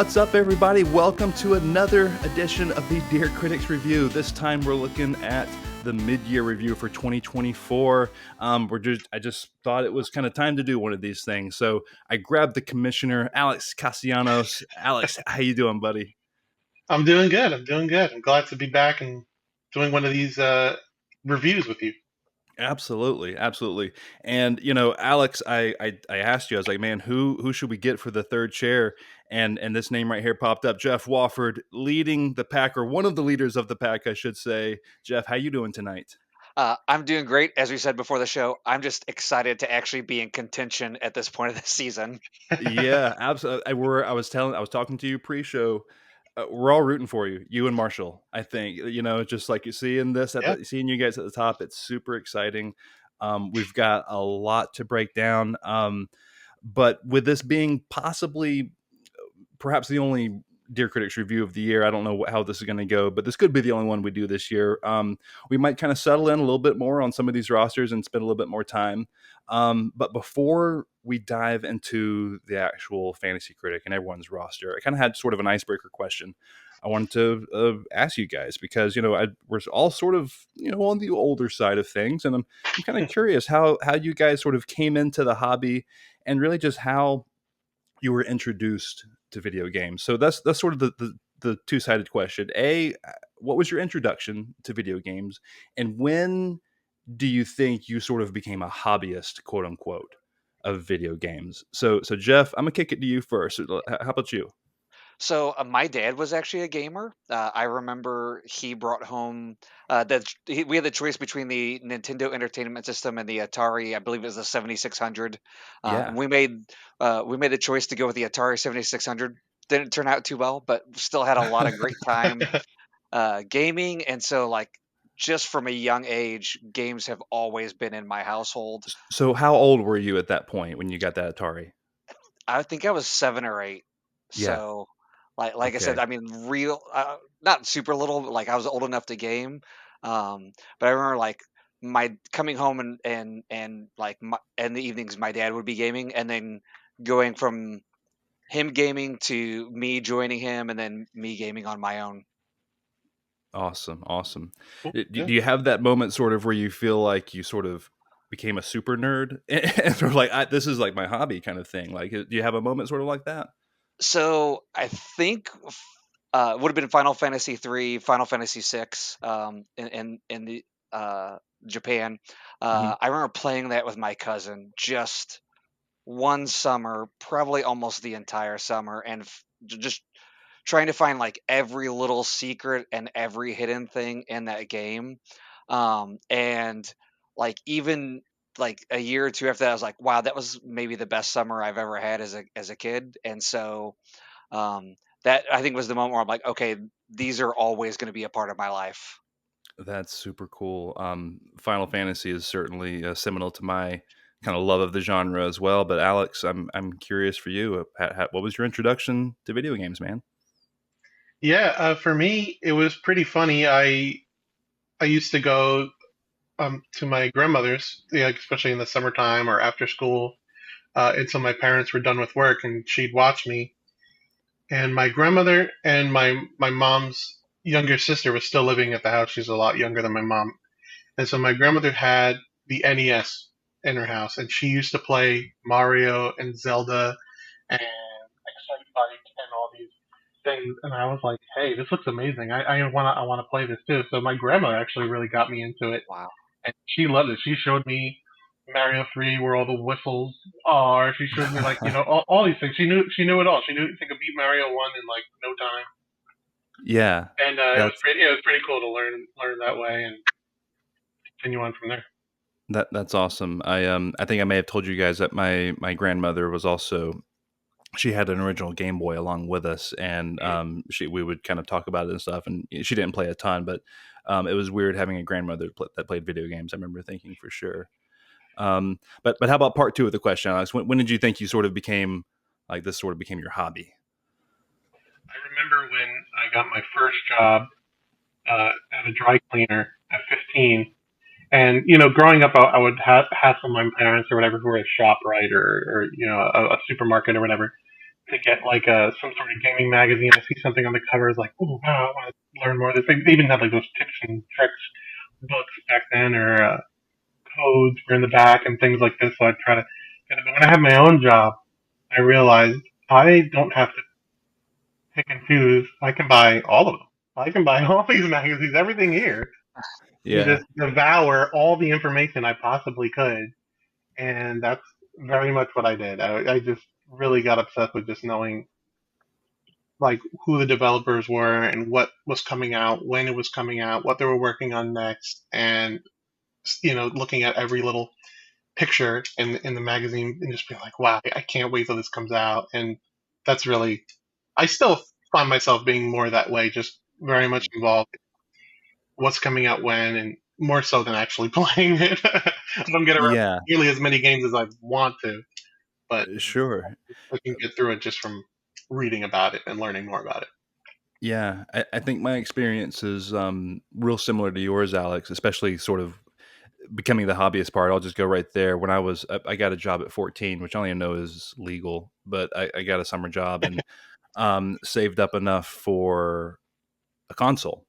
What's up, everybody? Welcome to another edition of the Deer Critics Review. This time we're looking at the mid-year review for 2024. I just thought it was kind of time to do one of these things. So I grabbed the commissioner, Alex Castellanos. Alex, how you doing, buddy? I'm doing good. I'm glad to be back and doing one of these reviews with you. Absolutely, absolutely. And Alex, I asked you, I was like, man, who should we get for the third chair? And this name right here popped up, Jeff Wofford, leading the pack, or one of the leaders of the pack, I should say. Jeff, how you doing tonight? I'm doing great. As we said before the show, I'm just excited to actually be in contention at this point of the season. Yeah, absolutely. I was talking to you pre-show. We're all rooting for you, you and Marshall. I think just like you seeing this Yeah. seeing you guys at the top. It's super exciting. We've got a lot to break down. But with this being possibly perhaps the only Deer Critics review of the year. I don't know how this is going to go, but this could be the only one we do this year. We might kind of settle in a little bit more on some of these rosters and spend a little bit more time. But before we dive into the actual fantasy critic and everyone's roster, I kind of had sort of an icebreaker question. I wanted to ask you guys because we're all sort of on the older side of things, and I'm kind of curious how you guys sort of came into the hobby and really just how you were introduced to video games. So that's sort of the two-sided question. What was your introduction to video games, and when do you think you sort of became a hobbyist, quote unquote, of video games? So Jeff, I'm gonna kick it to you first. How about you? So my dad was actually a gamer. I remember he brought home we had the choice between the Nintendo Entertainment System and the Atari. I believe it was the 7600. Yeah. And we made the choice to go with the Atari 7600. Didn't turn out too well, but still had a lot of great time gaming. And so just from a young age, games have always been in my household. So how old were you at that point when you got that Atari? I think I was 7 or 8. Yeah. So, like I said, Okay. I mean, not super little, but, I was old enough to game. But I remember, my coming home in the evenings, my dad would be gaming, and then going from him gaming to me joining him, and then me gaming on my own. Awesome. Awesome. Cool. Do Yeah. you have that moment sort of where you feel like you sort of became a super nerd and sort of like this is like my hobby kind of thing? Like, do you have a moment sort of like that? So I think would have been Final Fantasy 3, Final Fantasy 6, in the Japan. Hmm. I remember playing that with my cousin just one summer, probably almost the entire summer, and just trying to find every little secret and every hidden thing in that game. And even a year or two after that, I was like, wow, that was maybe the best summer I've ever had as a kid. And so um, that I think was the moment where I'm like, okay, these are always going to be a part of my life. That's super cool. Final Fantasy is certainly seminal to my kind of love of the genre as well. But Alex, I'm curious for you. What was your introduction to video games, man? Yeah. For me, it was pretty funny. I used to go to my grandmother's, yeah, especially in the summertime or after school, until my parents were done with work, and she'd watch me. And my grandmother and my mom's younger sister was still living at the house. She's a lot younger than my mom. And so my grandmother had the NES in her house, and she used to play Mario and Zelda and Excite Bike and all these things. And I was like, "Hey, this looks amazing. I wanna play this too." So my grandmother actually really got me into it, Wow. and she loved it. She showed me Mario 3, where all the whistles are. She showed me all these things. She knew it all. She could beat Mario 1 in like no time, Yeah, and that's it was pretty cool to learn that way and continue on from there. that's awesome. I think I may have told you guys that my grandmother was also, she had an original Game Boy along with us, and we would kind of talk about it and stuff. And she didn't play a ton, but it was weird having a grandmother that played video games. I remember thinking for sure. But how about part two of the question, Alex? When did you think you sort of became like this? Sort of became your hobby? I remember when I got my first job at a dry cleaner at 15. And growing up, I would have some of my parents or whatever who were at ShopRite or a supermarket or whatever. to get like some sort of gaming magazine. I see something on the cover, is like, oh wow, I want to learn more of this. They even had like those tips and tricks books back then, or codes were in the back and things like this. So I'd try to get it. But when I have my own job, I realized I don't have to pick and choose. I can buy all of them. I can buy all these magazines, everything here, and Yeah. just devour all the information I possibly could. And that's very much what I did. I just really got obsessed with just knowing like who the developers were and what was coming out, when it was coming out, what they were working on next, and looking at every little picture in the magazine and just being like, wow, I can't wait till this comes out. And that's really, I still find myself being more that way, just very much involved in what's coming out when, and more so than actually playing it. I don't get around Yeah. nearly as many games as I want to, but Sure. I can get through it just from reading about it and learning more about it. Yeah, I think my experience is real similar to yours, Alex, especially sort of becoming the hobbyist part. I'll just go right there. When I got a job at 14, which I don't even know is legal, but I got a summer job and saved up enough for a console.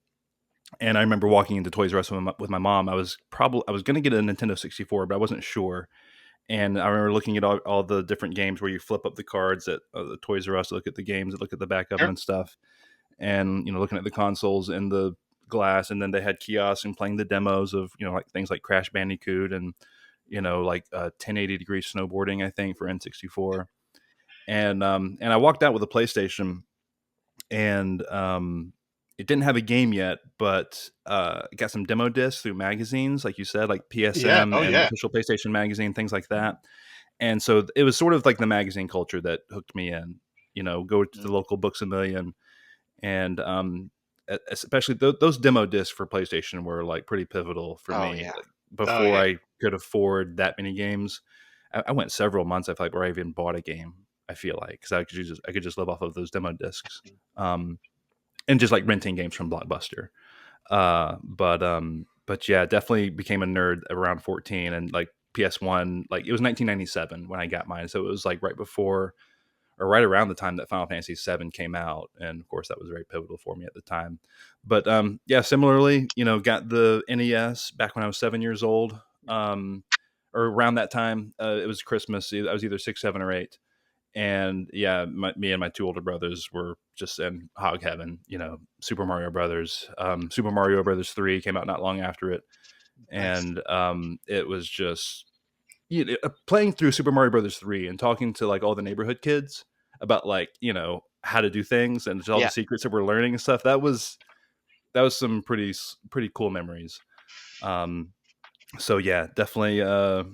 And I remember walking into Toys R Us with my mom. I was going to get a Nintendo 64, but I wasn't sure. And I remember looking at all the different games where you flip up the cards at the Toys R Us, look at the games, look at the back of them Sure. and stuff, and looking at the consoles in the glass, and then they had kiosks and playing the demos of like things like Crash Bandicoot and like 1080 degree snowboarding, I think, for N64. And I walked out with a PlayStation, and it didn't have a game yet, but it got some demo discs through magazines, like you said, like Yeah. PSM Oh and yeah. Official PlayStation Magazine, things like that. And so it was sort of like the magazine culture that hooked me in. Go to the Mm. local Books a Million, and especially those demo discs for PlayStation were like pretty pivotal for Oh me. yeah. Like Oh before yeah. I could afford that many games, I went several months, I feel like, where I even bought a game. I feel like because I could just live off of those demo discs, and just like renting games from Blockbuster. But yeah, definitely became a nerd around 14, and like PS1, like it was 1997 when I got mine, so it was like right before or right around the time that Final Fantasy VII came out, and of course that was very pivotal for me at the time. But yeah, similarly, got the NES back when I was 7 years old, or around that time. It was Christmas. I was either six, seven, or eight, and yeah, me and my two older brothers were just in hog heaven. Super Mario Brothers. Super Mario Brothers 3 came out not long after it, Nice. and it was just playing through Super Mario Brothers 3 and talking to like all the neighborhood kids about like how to do things and just all the Yeah. secrets that we're learning and stuff. That was some pretty cool memories. Um, so yeah, definitely, I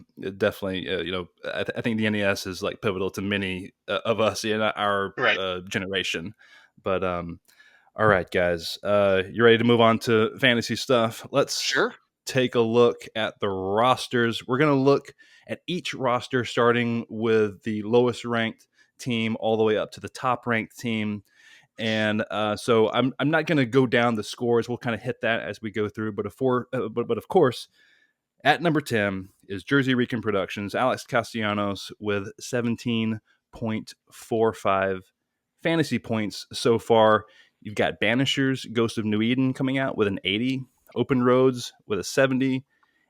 think the NES is like pivotal to many of us in our Right. generation. But all right, guys, you ready to move on to fantasy stuff? Let's Sure. take a look at the rosters. We're going to look at each roster, starting with the lowest ranked team all the way up to the top ranked team. And so I'm not going to go down the scores. We'll kind of hit that as we go through. But of course, at number 10 is Jersey Rican Productions, Alex Castellanos with 17.45 fantasy points so far. You've got Banishers, Ghost of New Eden coming out with an 80, Open Roads with a 70,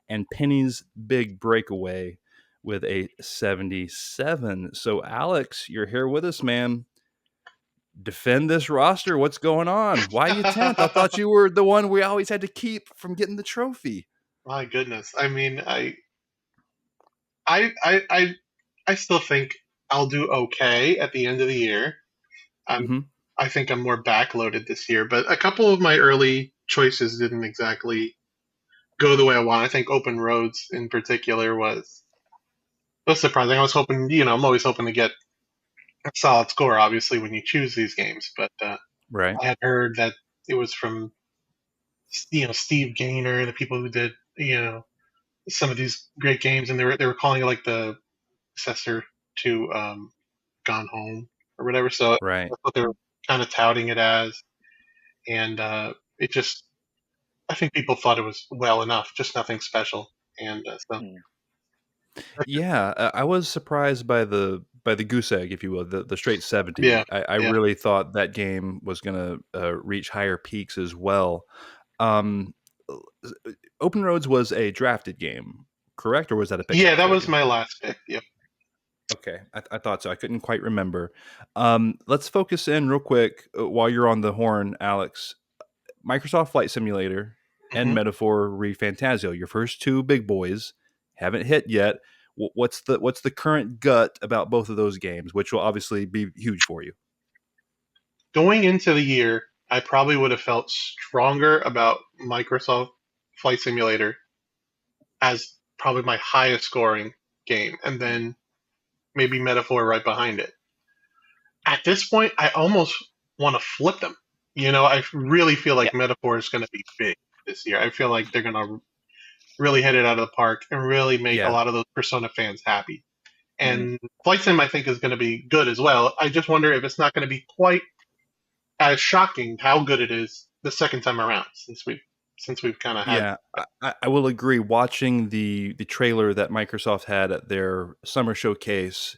and Penny's Big Breakaway with a 77. So, Alex, you're here with us, man. Defend this roster. What's going on? Why are you 10th? I thought you were the one we always had to keep from getting the trophy. My goodness. I mean, I, I, I, I still think I'll do okay at the end of the year. I'm, Mm-hmm. I think I'm more backloaded this year, but a couple of my early choices didn't exactly go the way I want. I think Open Roads in particular was surprising. I was hoping, I'm always hoping to get a solid score, obviously, when you choose these games, but Right. I had heard that it was from, Steve Gaynor, the people who did, some of these great games, and they were calling it like the successor to Gone Home or whatever. So Right. that's what they were kind of touting it as, and it just I think people thought it was well enough, just nothing special, and so Mm. Yeah, I was surprised by by the goose egg, if you will, the straight 70. Yeah, I yeah. really thought that game was going to reach higher peaks as well. Um, Open Roads was a drafted game, correct, or was that a Yeah, pickup that for was you? my last pick. Yep. Okay, I thought so. I couldn't quite remember. Let's focus in real quick while you're on the horn, Alex. Microsoft Flight Simulator and Hmm. Metaphor ReFantazio, your first two big boys, haven't hit yet. What's the current gut about both of those games, which will obviously be huge for you? Going into the year, I probably would have felt stronger about Microsoft Flight Simulator as probably my highest scoring game, and then maybe Metaphor right behind it. At this point, I almost want to flip them. I really feel Yeah. like Metaphor is going to be big this year. I feel like they're going to really hit it out of the park and really make a Yeah. lot of those Persona fans happy. Mhm. And Flight Sim, I think, is going to be good as well. I just wonder if it's not going to be quite as shocking how good it is the second time around, since we've kind of had. Yeah, I will agree. Watching the trailer that Microsoft had at their summer showcase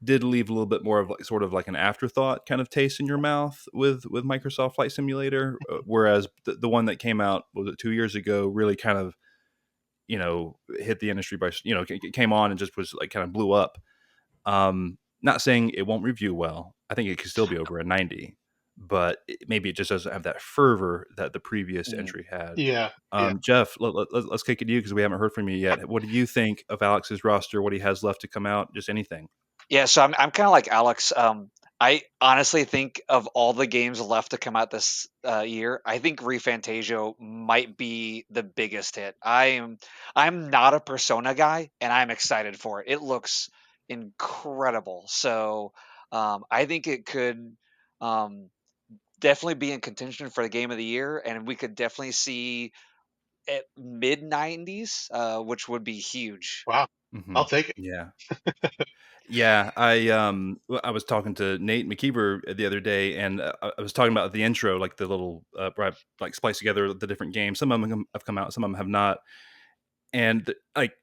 did leave a little bit more of like sort of like an afterthought kind of taste in your mouth with Microsoft Flight Simulator, whereas the one that came out was it 2 years ago really kind of hit the industry by came on and just was like kind of blew up. Not saying it won't review well. I think it could still be over a 90, but maybe it just doesn't have that fervor that the previous Mhm. entry had. Yeah, yeah. Jeff, let's kick it to you because we haven't heard from you yet. What do you think of Alex's roster? What he has left to come out? Just anything. Yeah, so I'm kind of like Alex. I honestly think of all the games left to come out this year, I think ReFantagio might be the biggest hit. I'm not a Persona guy, and I'm excited for it. It looks incredible. So I think it could um, definitely be in contention for the game of the year, and we could definitely see at mid 90s, which would be huge. Wow, Hmm. I'll take it. Yeah. Yeah, I was talking to Nate McKeever the other day, and I was talking about the intro, like the little where I like splice together the different games. Some of them have come out, some of them have not, and like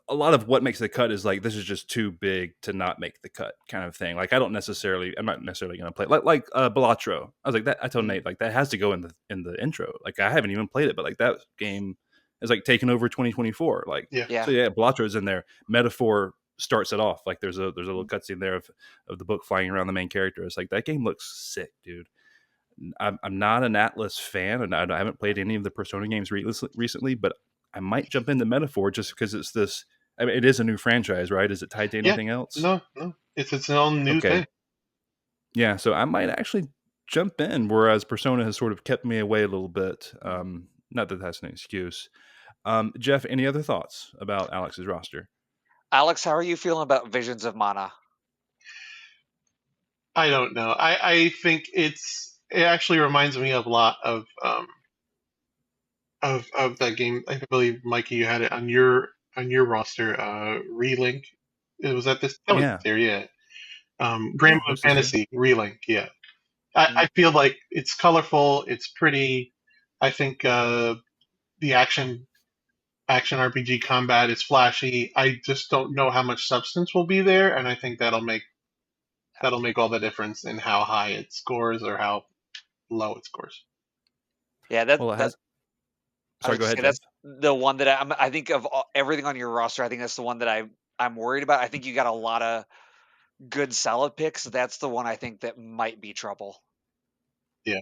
a lot of what makes the cut is like this is just too big to not make the cut kind of thing. Like I'm not necessarily going to play Balatro. I was like that. I told Mhm. Nate like that has to go in the intro. Like I haven't even played it, but like that game is like taking over 2024. Like Yeah. so Yeah. yeah, Balatro's in there. Metaphor starts it off. Like there's a little cutscene there of the book flying around the main character. It's like that game looks sick, dude. I'm not an Atlas fan, and I haven't played any of the Persona games recently, but I might jump into Metaphor just because it's this. I mean, it is a new franchise, right? Is it tied to Yeah. anything else? No, no. It's its own new thing. Okay, yeah. So I might actually jump in, whereas Persona has sort of kept me away a little bit. Not that that's an excuse. Jeff, any other thoughts about Alex's roster? Alex, how are you feeling about Visions of Mana? I don't know. I think it actually reminds me of a lot of that game. I believe Mikey, you had it on your roster. Relink. It was at this. That was Yeah, this year. Yeah. yeah, Grand that Blue was this year. Fantasy Relink. Yeah. I feel like it's colorful. It's pretty. I think the action RPG combat is flashy. I just don't know how much substance will be there, and I think that'll make all the difference in how high it scores or how low it scores. Yeah, Well, it that has. I was Sorry, go gonna ahead, say Jeff. that's the one that I think of everything on your roster. I think that's the one that I'm worried about. I think you got a lot of good solid picks. That's the one I think that might be trouble. Yeah.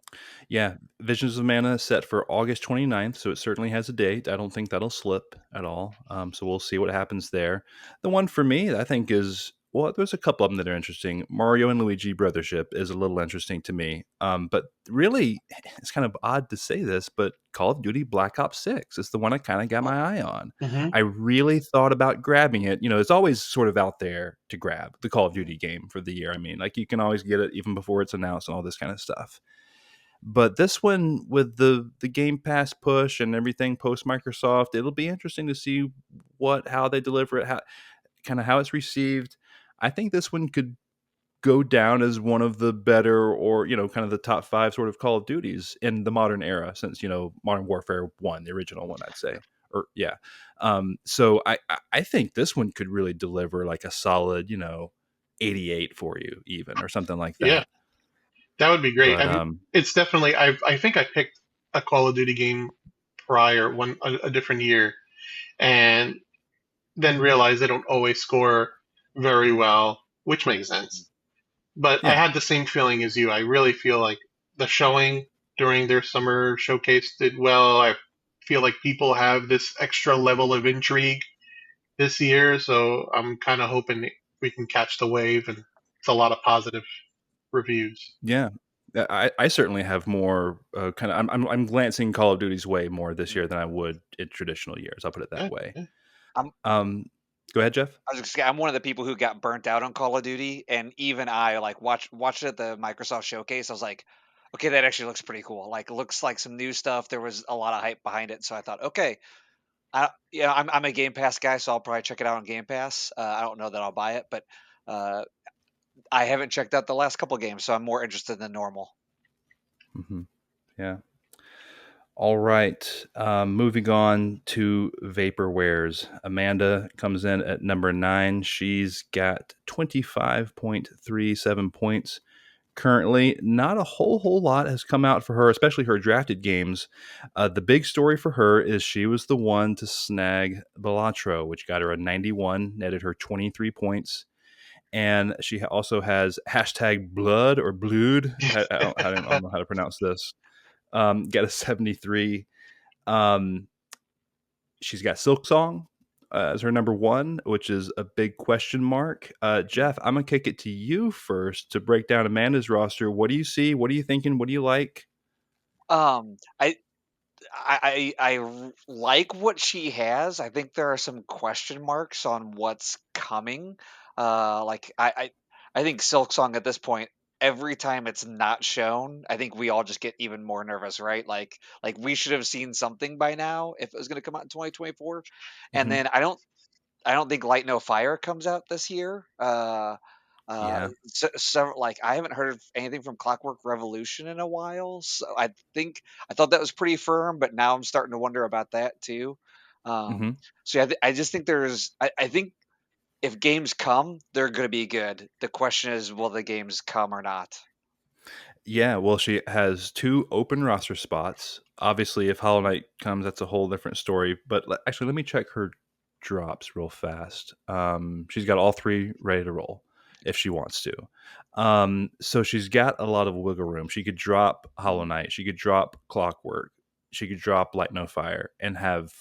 Yeah, Visions of Mana set for August 29th, so it certainly has a date. I don't think that'll slip at all. So we'll see what happens there. The one for me, I think, is well, there's a couple of them that are interesting. Mario and Luigi Brothership is a little interesting to me. But really, it's kind of odd to say this, but Call of Duty Black Ops 6 is the one I kind of got Oh, my eye on. Hmm. I really thought about grabbing it. It's always sort of out there to grab the Call of mhm. Duty game for the year. I mean, like you can always get it even before it's announced and all this kind of stuff. But this one with the Game Pass push and everything post Microsoft, it'll be interesting to see how they deliver it, how it's received. I think this one could go down as one of the better or kind of the top five sort of Call of Duties in the modern era since Modern Warfare 1, the original one, I'd say. Or yeah. So I think this one could really deliver like a solid 88 for you, even, or something like Yeah, that. that would be great. But It's definitely. I think I picked a Call of Duty game prior, a different year, and then realized they don't always score very well, which makes sense. But I yeah, had the same feeling as you. I really feel like the showing during their summer showcase did well. I feel like people have this extra level of intrigue this year, so I'm kind of hoping we can catch the wave, and it's a lot of positive reviews. yeah. I certainly have more kind of. I'm glancing Call of Duty's way more this year than I would in traditional years. I'll put it that Yeah, way. yeah. I'm Go ahead, Jeff. I was just I'm one of the people who got burnt out on Call of Duty, and even I like watched it at the Microsoft showcase. I was like, okay, that actually looks pretty cool. Like, it looks like some new stuff. There was a lot of hype behind it, so I thought, okay, I'm a Game Pass guy, so I'll probably check it out on Game Pass. I don't know that I'll buy it, but uh, I haven't checked out the last couple games, so I'm more interested than normal. Mm-hmm. Yeah. All right. Moving on to vaporwares. Amanda comes in at number 9. She's got 25.37 points. Currently, not a whole lot has come out for her, especially her drafted games. The big story for her is she was the one to snag Balatro, which got her a 91, netted her 23 points. And she also has hashtag blood or blood. I don't know how to pronounce this. Got a 73. Um, she's got Silk Song as her number 1, which is a big question mark. Jeff, I'm gonna kick it to you first to break down Amanda's roster. What do you see? What are you thinking? What do you like? Um, I like what she has. I think there are some question marks on what's coming. Like I think Silksong at this point, every time it's not shown, I think we all just get even more nervous, right? Like we should have seen something by now if it was going to come out in 2024. And Hmm. then I don't think Light No Fire comes out this year. Yeah. So like I haven't heard anything from Clockwork Revolution in a while, so I thought that was pretty firm, but now I'm starting to wonder about that too. Hmm. So yeah, I just think I think if games come, they're going to be good. The question is, will the games come or not? Yeah. Well, she has 2 open roster spots. Obviously, if Hollow Knight comes, that's a whole different story. But actually, let me check her drops real fast. She's got all 3 ready to roll if she wants to. So she's got a lot of wiggle room. She could drop Hollow Knight. She could drop Clockwork. She could drop Light No Fire and have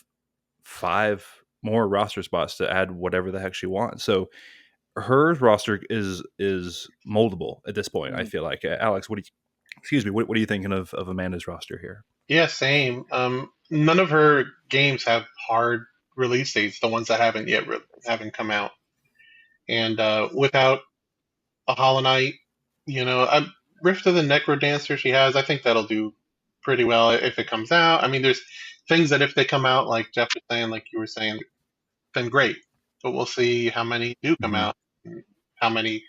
5 more roster spots to add whatever the heck she wants. So her roster is moldable at this point. I Mm. feel like Alex, excuse me, what are you thinking of Amanda's roster here? Yeah, same. None of her games have hard release dates. The ones that haven't come out, and without a Hollow Knight, Rift of the Necrodancer she has. I think that'll do pretty well if it comes out. I mean, there's things that if they come out, like Jeff was saying, like you were saying, then great. But we'll see how many do come Hmm. out, and how many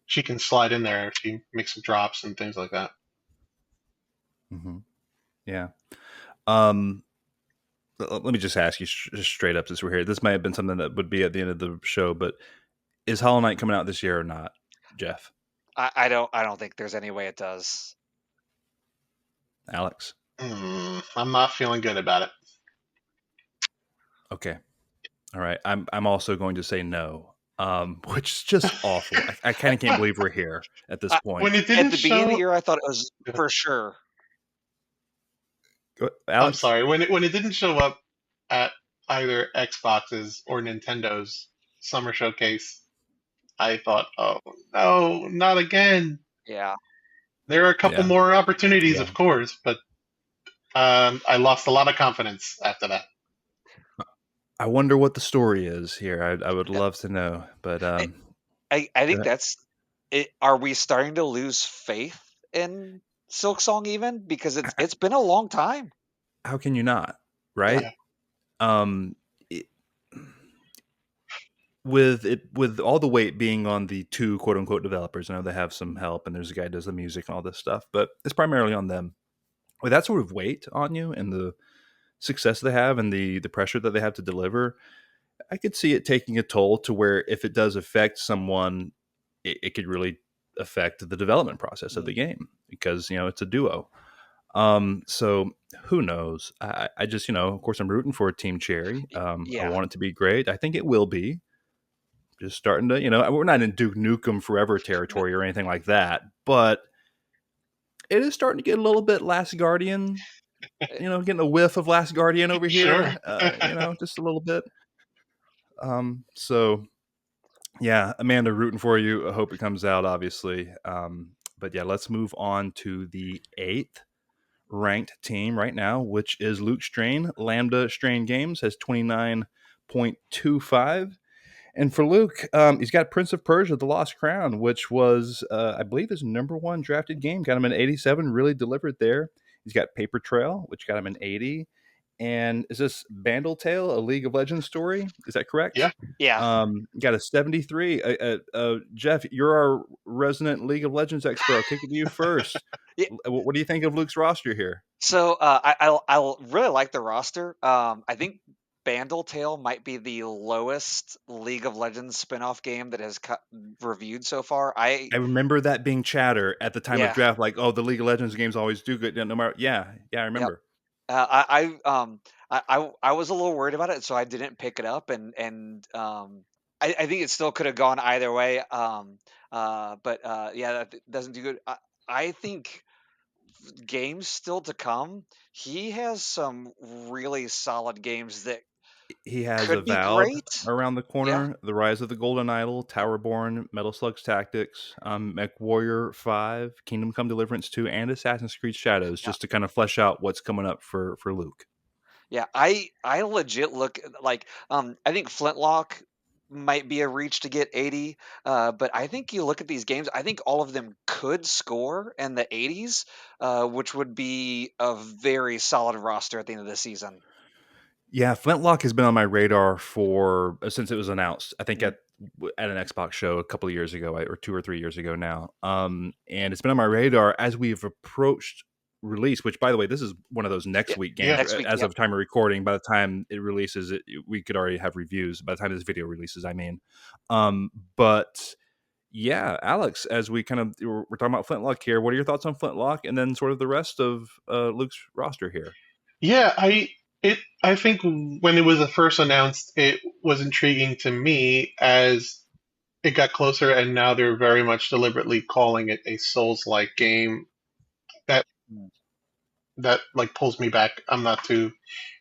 she can slide in there if she makes some drops and things like that. Hmm. Yeah. Um, let me just ask you just straight up since we're here. This may have been something that would be at the end of the show, but is Hollow Knight coming out this year or not, Jeff? I don't think there's any way it does. Alex? I'm not feeling good about it. Okay. All right. I'm also going to say no. Which is just awful. I kind of can't believe we're here at this I, When point. it at didn't the beginning of the show, year, I thought it was for sure. I'm Alex? sorry, when it didn't show up at either Xbox's or Nintendo's summer showcase, I thought, oh no, not again. Yeah. There are a couple Yeah. more opportunities, Yeah. of course, but I lost a lot of confidence after that. I wonder what the story is here. I would Yeah. love to know, but I, I go think ahead. that's it. Are we starting to lose faith in Silk Song even? Because it's been a long time. How can you not? Yeah. Right? Yeah, Um, it, with all the weight being on the 2 quote unquote developers. I know they have some help, and there's a guy who does the music and all this stuff, but it's primarily on them. With that sort of weight on you and the success they have and the pressure that they have to deliver, I could see it taking a toll to where if it does affect someone it could really affect the development process of the Mm. game because it's a duo. So who knows? I just of course I'm rooting for Team Cherry. I Yeah. want it to be great. I think it will be. Just starting to we're not in Duke Nukem Forever territory or anything like that, but it is starting to get a little bit Last Guardian. Getting a whiff of Last Guardian over Sure. here. Just a little bit. So yeah, Amanda, rooting for you. I hope it comes out, obviously. But yeah, let's move on to the 8th ranked team right now, which is Luke Strain. Lambda Strain Games has 29.25. And for Luke, he's got Prince of Persia: The Lost Crown, which was, I believe, his number one drafted game. Got him an 87, really delivered there. He's got Paper Trail, which got him an 80. And is this Bandle Tale, a League of Legends story? Is that correct? Yeah. Yeah. Got a 73. Jeff, you're our resident League of Legends expert. I'll kick it to you first. Yeah. What do you think of Luke's roster here? So I really like the roster. I think Bandle Tale might be the lowest League of Legends spin-off game that has reviewed so far. I remember that being chatter at the time of Yeah. draft, like, oh, the League of Legends games always do good, no matter. Yeah, I Yep. remember. I was a little worried about it, so I didn't pick it up, and I think it still could have gone either way. But yeah, that doesn't do good. I think games still to come. He has some really solid games that He has could be Avowed great. around the Yeah. corner, The Rise of the Golden Idol, Towerborn, Metal Slug's Tactics, Mech Warrior 5, Kingdom Come Deliverance 2, and Assassin's Creed Shadows, Yeah. just to kind of flesh out what's coming up for Luke. Yeah, I legit look like I think Flintlock might be a reach to get 80, but I think you look at these games, I think all of them could score in the 80s, which would be a very solid roster at the end of the season. Yeah, Flintlock has been on my radar for since it was announced. I think Mm. at an Xbox show a couple of years ago, or 2 or 3 years ago now. And it's been on my radar as we've approached release. Which, by the way, this is one of those next Yeah, week games. Yeah. next week. As Yep. of time of recording, by the time it releases, we could already have reviews. By the time this video releases, I mean. But yeah, Alex, as we're talking about Flintlock here, what are your thoughts on Flintlock, and then sort of the rest of Luke's roster here? Yeah, I think when it was first announced, it was intriguing to me as it got closer, and now they're very much deliberately calling it a Souls-like game. That Mm. that like pulls me back. I'm not too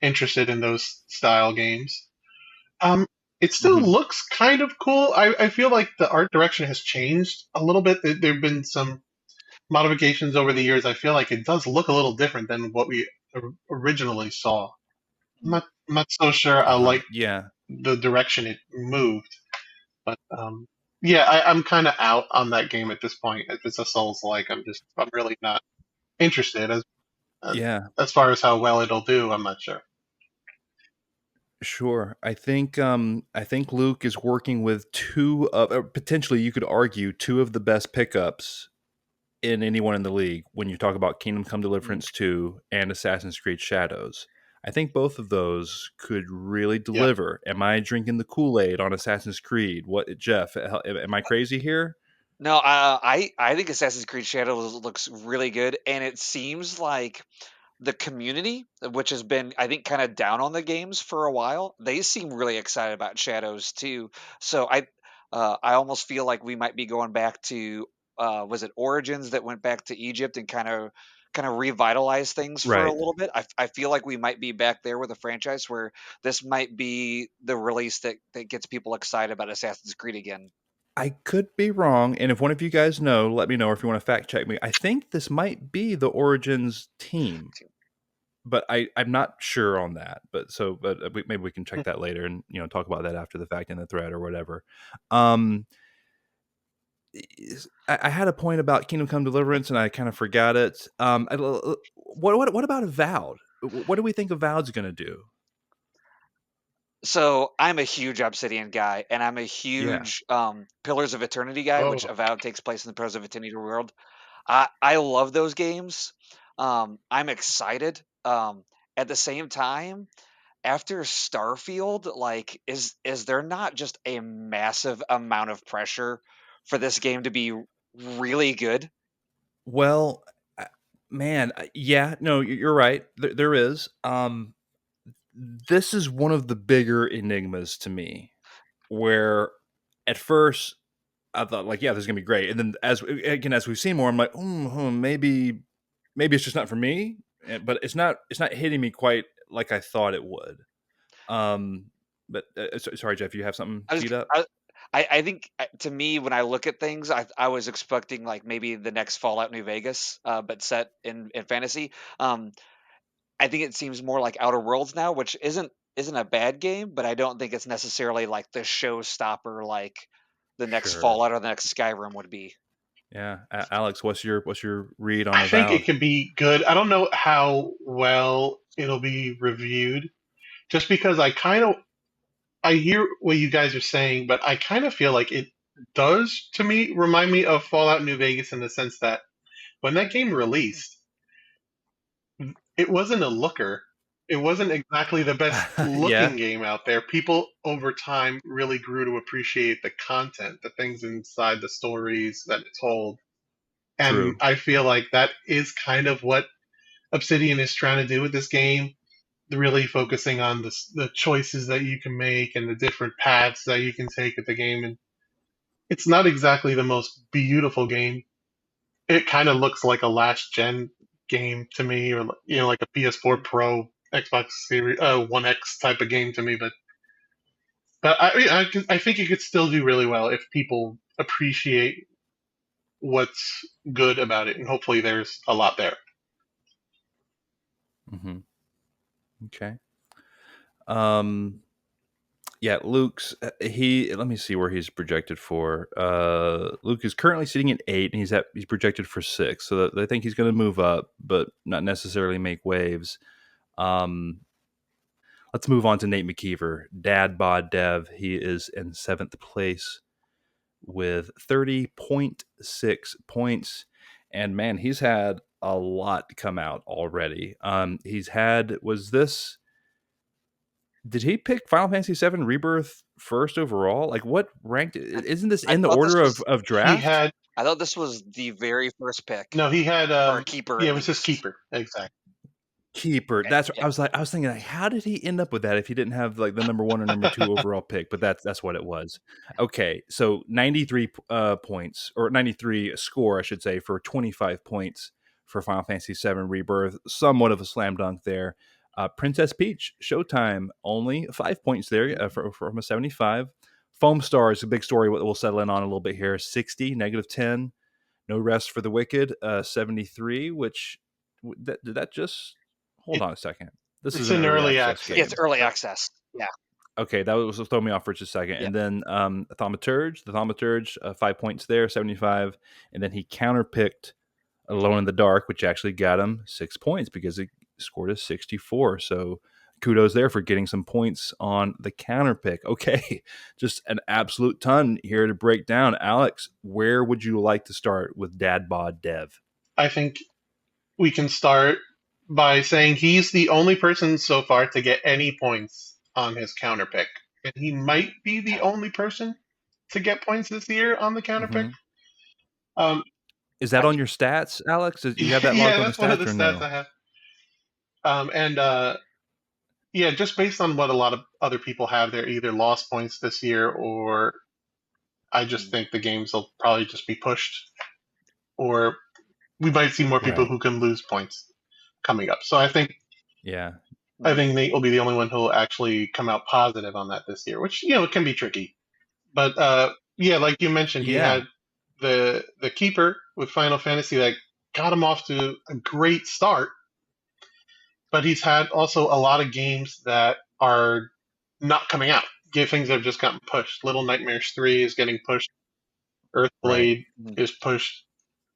interested in those style games. Um, it still Mm-hmm. looks kind of cool. I feel like the art direction has changed a little bit. There have been some modifications over the years. I feel like it does look a little different than what we originally saw. I'm not so sure I like Yeah. the direction it moved, but yeah, I'm kind of out on that game at this point. If it's a Souls like, I'm really not interested uh, Yeah, as far as how well it'll do. I'm not sure. sure. I think Luke is working with two of potentially you could argue two of the best pickups in anyone in the league when you talk about Kingdom Come Mm. Deliverance 2 and Assassin's Creed Shadows. I think both of those could really Yeah. deliver. Am I drinking the Kool-Aid on Assassin's Creed? What, Jeff, am I crazy here? No, I think Assassin's Creed Shadows looks really good, and it seems like the community, which has been, I think, kind of down on the games for a while, they seem really excited about Shadows too. So I almost feel like we might be going back to was it Origins that went back to Egypt and kind of revitalized things for a Right. little bit. I feel like we might be back there with a franchise where this might be the release that gets people excited about Assassin's Creed again. I could be wrong, and if one of you guys know, let me know, or if you want to fact check me. I think this might be the Origins team, but I'm not sure on that. But maybe we can check that later and talk about that after the fact in the thread or whatever. Um, I had a point about Kingdom Come Deliverance and I kind of forgot it. What about Avowed? What do we think Avowed's going to do? So I'm a huge Obsidian guy, and I'm a Yeah, huge Pillars of Eternity guy, Oh, which Avowed takes place in the Pillars of Eternity world. I love those games. I'm excited. At the same time, after Starfield, like, is there not just a massive amount of pressure for this game to be really good? Well, man, yeah, no, you're right. There is. This is one of the bigger enigmas to me, where at first I thought like, yeah, this is gonna be great, and then as we've seen more, I'm like, maybe it's just not for me, but it's not hitting me quite like I thought it would. Um, but sorry, Jeff, you have something I was teed up? I think to me when I look at things, I was expecting like maybe the next Fallout New Vegas, but set in fantasy. Um, I think it seems more like Outer Worlds now, which isn't a bad game, but I don't think it's necessarily like the showstopper like the next Sure. Fallout or the next Skyrim would be. Yeah, Alex, what's your read on I think it Avowed? could be good. I don't know how well it'll be reviewed, just because I hear what you guys are saying, but I kind of feel like it does to me remind me of Fallout New Vegas in the sense that when that game released, it wasn't a looker. It wasn't exactly the best looking Yeah, game out there. People over time really grew to appreciate the content, the things inside the stories that it told. And true. I feel like that is kind of what Obsidian is trying to do with this game, really Mhm. focusing on the choices that you can make and the different paths that you can take with the game. And it's not exactly the most beautiful game. It kind of looks like a last gen game to me, or like a PS4 Mhm. Pro, Xbox Series One X type of game to me. But I think it could still do really well if people appreciate what's good about it, and hopefully there's a lot there. Hmm. Okay. Um, yeah, Luke's he. Let me see where he's projected for. Luke is currently sitting at 8, and he's projected for 6. So they think he's going to move up, but not necessarily make waves. Um, let's move on to Nate McKeever, Dad Bod Dev. He is in 7th place with 30.6 points. And man, he's had a lot come out already. He's had, was this, did he pick Final Fantasy VII Rebirth first overall? Like, what ranked, I, isn't this I in the thought this order was of He draft? had I thought this was the very first pick, no, he had or a keeper yeah, at it was his least. keeper exactly. Keeper. Okay, That's yeah. I was thinking like, how did he end up with that if he didn't have like the number 1 or number 2 overall pick? But that's what it was. Okay, so 93 points, or 93 score, I should say, for 25 points for Final Fantasy VII Rebirth. Somewhat of a slam dunk there. Princess Peach Showtime, only 5 points there, from a 75. Foam Star is a big story. We'll settle in on a little bit here. 60, -10. No Rest for the Wicked, 73, which did that just hold It, on a second. This is it's an an early early access access. Yeah, it's game. early So access. Yeah. Okay, that was throw me off for just a second. Yep. And then the Thaumaturge, 5 points there, 75. And then he counterpicked Alone in the Dark, which actually got him 6 points because he scored a 64. So kudos there for getting some points on the counter pick. Okay, just an absolute ton here to break down. Alex, where would you like to start with Dad Bod Dev? I think we can start by saying he's the only person so far to get any points on his counter pick. And he might be the only person to get points this year on the counter pick. Mm-hmm. Um, Is that I, on your stats, Alex? Do you have that yeah, logged on the that's one of the stats or stats no? I have. And yeah, just based on what a lot of other people have, they're either lost points this year, or I just think the games will probably just be pushed, or we might see more people Right. who can lose points coming up. So I think Yeah. Nate will be the only one who will actually come out positive on that this year, which it can be tricky. But yeah, like you mentioned, he Yeah. had the keeper with Final Fantasy that got him off to a great start, but he's had also a lot of games that are not coming out. Things have just gotten pushed. Little Nightmares 3 is getting pushed. Right. Earthblade is pushed,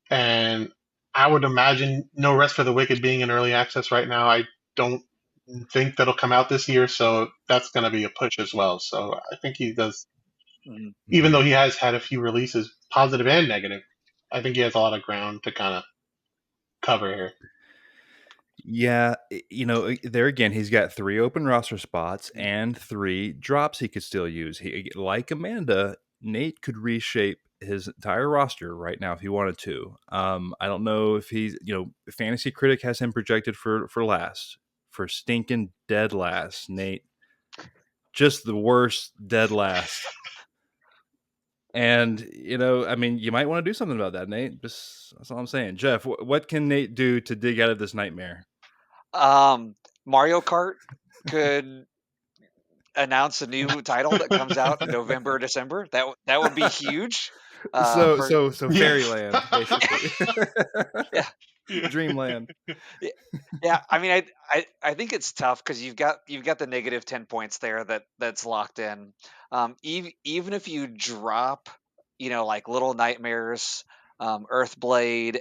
and I would imagine No Rest for the Wicked being in early access right now. I don't think that'll come out this year, so that's going to be a push as well. So I think he does, Mhm. even Mm-hmm. though he has had a few releases, positive and negative. I think he has a lot of ground to kind of cover here. Yeah, there again, he's got 3 open roster spots Mhm. and 3 drops he could still use. He, like Amanda, Nate could reshape his entire roster right now if he wanted to. I don't know if he's, Fantasy Critic has him projected for last, for stinking dead last, Nate. Just the worst dead last. And, I mean, you might want to do something about that, Nate. Just that's all I'm saying. Jeff, what can Nate do to dig out of this nightmare? Mario Kart could announce a new title that comes out in November or December. That would be huge. So For so so Yeah. Fairyland, basically. yeah, Yeah. Dreamland. yeah, yeah. I mean, I think it's tough because you've got the negative 10 points there that's locked in. Even if you drop, like Little Nightmares, Earthblade,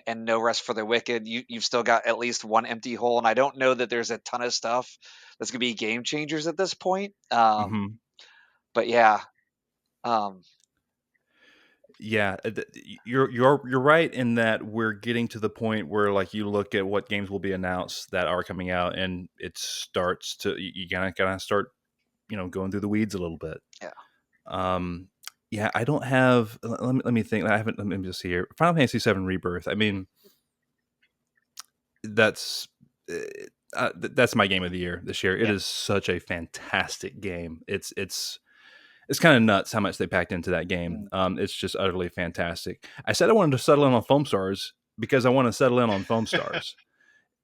and No Rest for the Wicked, you've still got at least one empty hole. And I don't know that there's a ton of stuff that's gonna be game changers at this point. Hmm. But yeah, um, Yeah, you're right in that we're getting to the point where, like, you look at what games will be announced that are coming out, and it starts to you gotta start going through the weeds a little bit. yeah. Um, yeah, I don't have. Let me think. I haven't. Let me just see here. Final Fantasy VII Rebirth. I mean, that's uh, that's my game of the year this year. It Yeah. is such a fantastic game. It's kind of nuts how much they packed into that game. Mm. It's just utterly fantastic. I said I wanted to settle in on Foam Stars because I want to settle in on Foam Stars.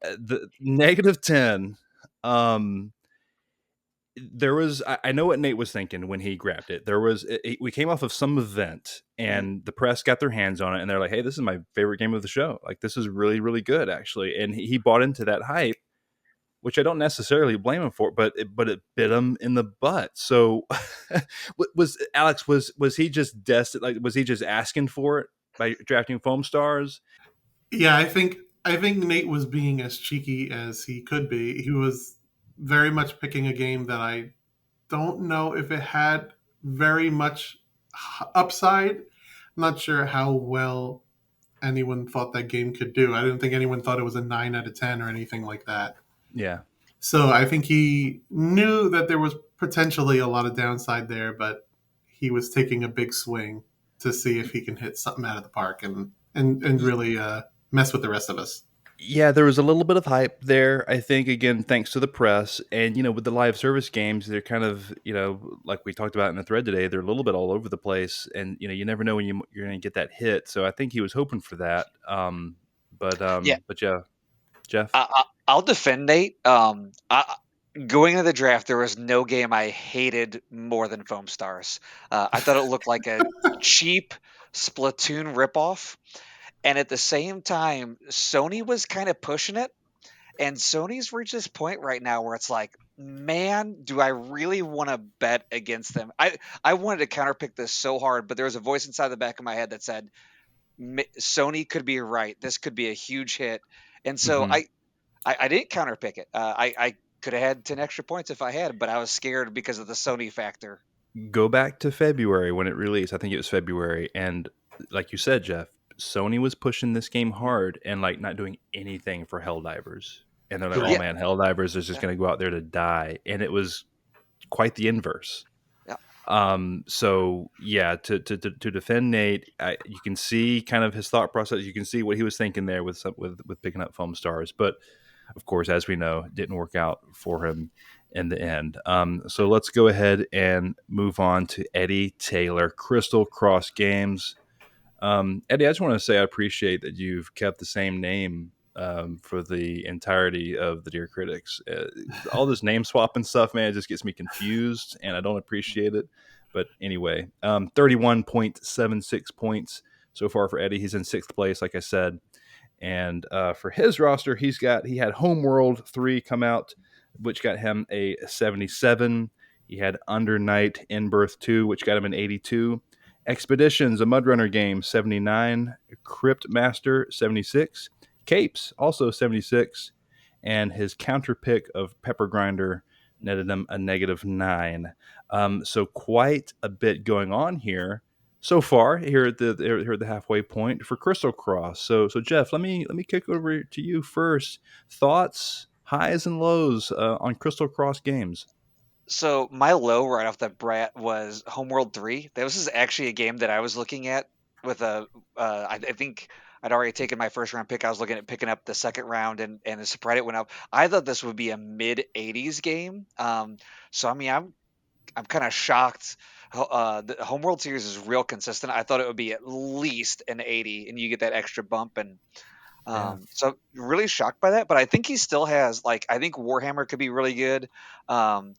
The -10. Um, there was I know what Nate was thinking when he grabbed it. We came off of some event Mhm. and the press got their hands on it and they're like, "Hey, this is my favorite game of the show. Like, this is really really good actually." And he bought into that hype, which I don't necessarily blame him for, but it bit him in the butt. So, was Alex, was he just destined? Like, was he just asking for it by drafting Foam Stars? Yeah, I think Nate was being as cheeky as he could be. He was very much picking a game that I don't know if it had very much upside. I'm not sure how well anyone thought that game could do. I didn't think anyone thought it was a 9 out of 10 or anything like that. Yeah, So I think he knew that there was potentially a lot of downside there, but he was taking a big swing to see if he can hit something out of the park and really mess with the rest of us. yeah. There was a little bit of hype there. I think, again, thanks to the press, and with the live service games, they're kind of, like we talked about in the thread today, they're a little bit all over the place, and you never know when you're going to get that hit. So I think he was hoping for that. Yeah. But yeah, Jeff. I'll defend Nate. Going into the draft, there was no game I hated more than Foam Stars. I thought it looked like a cheap Splatoon ripoff, and at the same time, Sony was kind of pushing it. And Sony's reached this point right now where it's like, man, do I really want to bet against them? I wanted to counterpick this so hard, but there was a voice inside the back of my head that said, Sony could be right. This could be a huge hit. And so Hmm. I didn't counterpick it. I could have had 10 extra points if I had, but I was scared because of the Sony factor. Go back to February when it released. I think it was February, and like you said, Jeff, Sony was pushing this game hard and like not doing anything for Helldivers. And they're like, "Oh Correct. Yeah, man, Helldivers is just yeah, going to go out there to die," and it was quite the inverse. yeah. So yeah, to defend Nate, you can see kind of his thought process. You can see what he was thinking there with picking up Foam Stars, but of course, as we know, it didn't work out for him in the end. So let's go ahead and move on to Eddie Taylor, Crystal Cross Games. Eddie, I just want to say I appreciate that you've kept the same name for the entirety of the Dear Critics. All this name swapping stuff, man, it just gets me confused, and I don't appreciate it. But anyway, 31.76 points so far for Eddie. He's in sixth place, like I said. And for his roster, he had Homeworld 3 come out, which got him a 77. He had Under Night In Birth 2, which got him an 82. Expeditions, a Mudrunner game, 79. Crypt Master, 76. Capes, also 76. And his counter pick of Pepper Grinder netted him a -9. So quite a bit going on here so far here at the halfway point for Crystal Cross. So Jeff, let me kick over to you first. Thoughts, highs and lows on Crystal Cross games. So my low right off the bat was Homeworld 3. That was actually a game that I was looking at with a. I think I'd already taken my first round pick. I was looking at picking up the second round, and the spread went up. I thought this would be a mid 80s game. So I mean, I'm kind of shocked. The Homeworld series is real consistent. I thought it would be at least an 80, and you get that extra bump. And Yeah. so really shocked by that. But I think he still has like I think Warhammer could be really good. Um,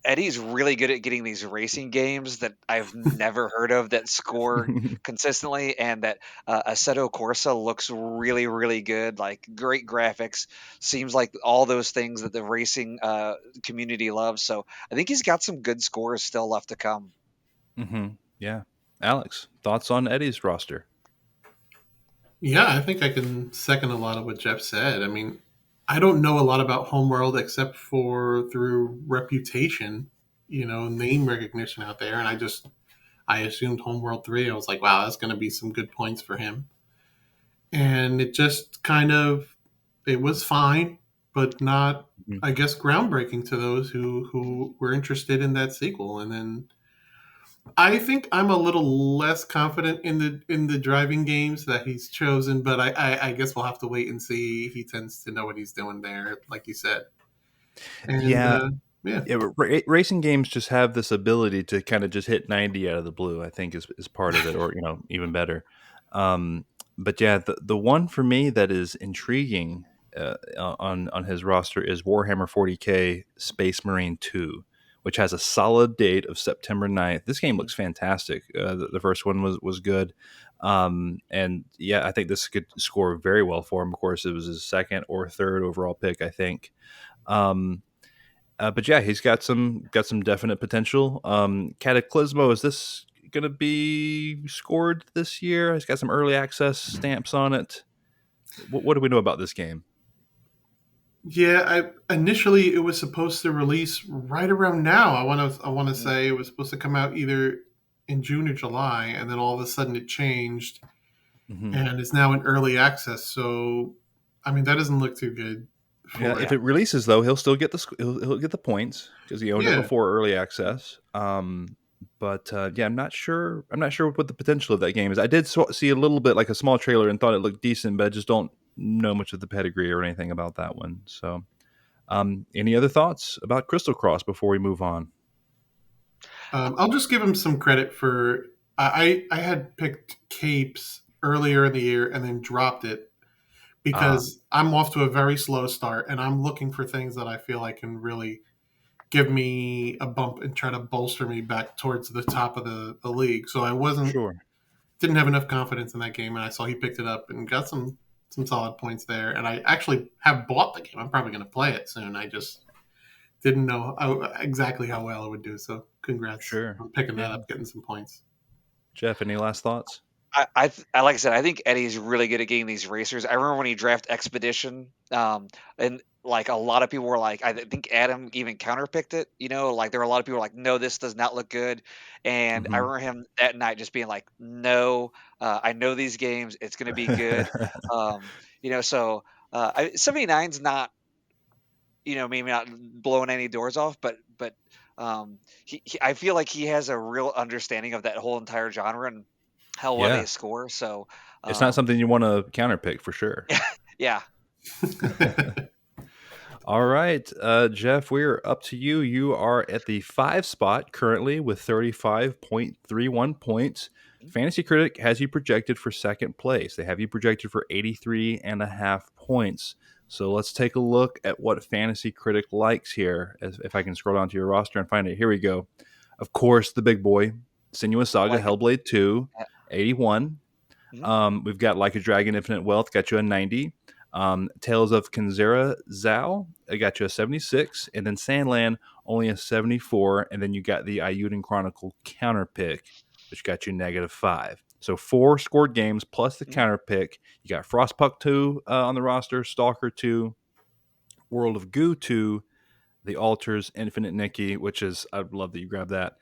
Eddie's really good at getting these racing games that I've never heard of that score consistently, and that Assetto Corsa looks really, really good. Like great graphics, seems like all those things that the racing community loves. So I think he's got some good scores still left to come. hmm Yeah. Alex, thoughts on Eddie's roster? Yeah, I think I can second a lot of what Jeff said. I mean, I don't know a lot about Homeworld except for through reputation, name recognition out there, and I assumed Homeworld 3. I was like, wow, that's going to be some good points for him. And it just kind of it was fine, but not, Mhm. I guess, groundbreaking to those who were interested in that sequel. And then I think I'm a little less confident in the driving games that he's chosen, but I guess we'll have to wait and see if he tends to know what he's doing there, like you said. And Yeah, yeah, yeah, racing games just have this ability to kind of just hit 90 out of the blue. I think is part of it, or even better. Um, but yeah, the one for me that is intriguing on his roster is Warhammer 40K Space Marine 2, which has a solid date of September 9th. This game looks fantastic. The first one was good. And yeah, I think this could score very well for him. Of course, it was his second or third overall pick, I think. Um, but yeah, he's got some definite potential. Cataclysmo, is this going to be scored this year? It's got some early access stamps on it. What do we know about this game? yeah. I initially it was supposed to release right around now. I want to Mm. say it was supposed to come out either in June or July, and then all of a sudden it changed hmm and is now in early access. So, I mean, that doesn't look too good Yeah, for if it. Yeah. it releases though, he'll still get he'll get the points because he owned it Yeah. before early access. But yeah, I'm not sure. I'm not sure what the potential of that game is. I did see a little bit, like a small trailer, and thought it looked decent, but I just don't know much of the pedigree or anything about that one. So, any other thoughts about Crystal Cross before we move on? I'll just give him some credit for. I had picked Capes earlier in the year and then dropped it Ah, because I'm off to a very slow start and I'm looking for things that I feel like can really give me a bump and try to bolster me back towards the top of the league. So I wasn't sure. didn't have enough confidence in that game, and I saw he picked it up and got some solid points there. And I actually have bought the game. I'm probably going to play it soon. I just didn't know exactly how well it would do. So congrats Sure. on picking that Yeah. up, getting some points. Jeff, any last thoughts? I like I said, I think Eddie's really good at getting these racers. I remember when he drafted Expedition, and like a lot of people were like, I think Adam even counterpicked it. Like there were a lot of people were like, no, this does not look good. And I hmm remember him that night just being like, no, I know these games, it's going to be good. So 79's not, maybe not blowing any doors off, but I feel like he has a real understanding of that whole entire genre and how well they yeah, score. So, it's not um, something you want to counterpick for sure. yeah. All right, Jeff, we're up to you. You are at the 5 spot currently with 35.31 points. Fantasy Critic has you projected for second place. They have you projected for 83.5 points. So let's take a look at what Fantasy Critic likes here. If I can scroll down to your roster and find it. Here we go. Of course, the big boy, Sinuous I Saga, like it. Hellblade 2, Yeah. 81. Mhm. We've got Like a Dragon, Infinite Wealth, got you a 90. Tales of Kanzera Zhao, I got you a 76. And then Sandland, only a 74. And then you got the Ayuden Chronicle counter pick, which got you -5. So 4 scored games plus the Mhm. counter pick. You got Frostpuck 2 on the roster, Stalker 2, World of Goo 2, the Altars, Infinite Nikki, which is, I love that you grabbed that,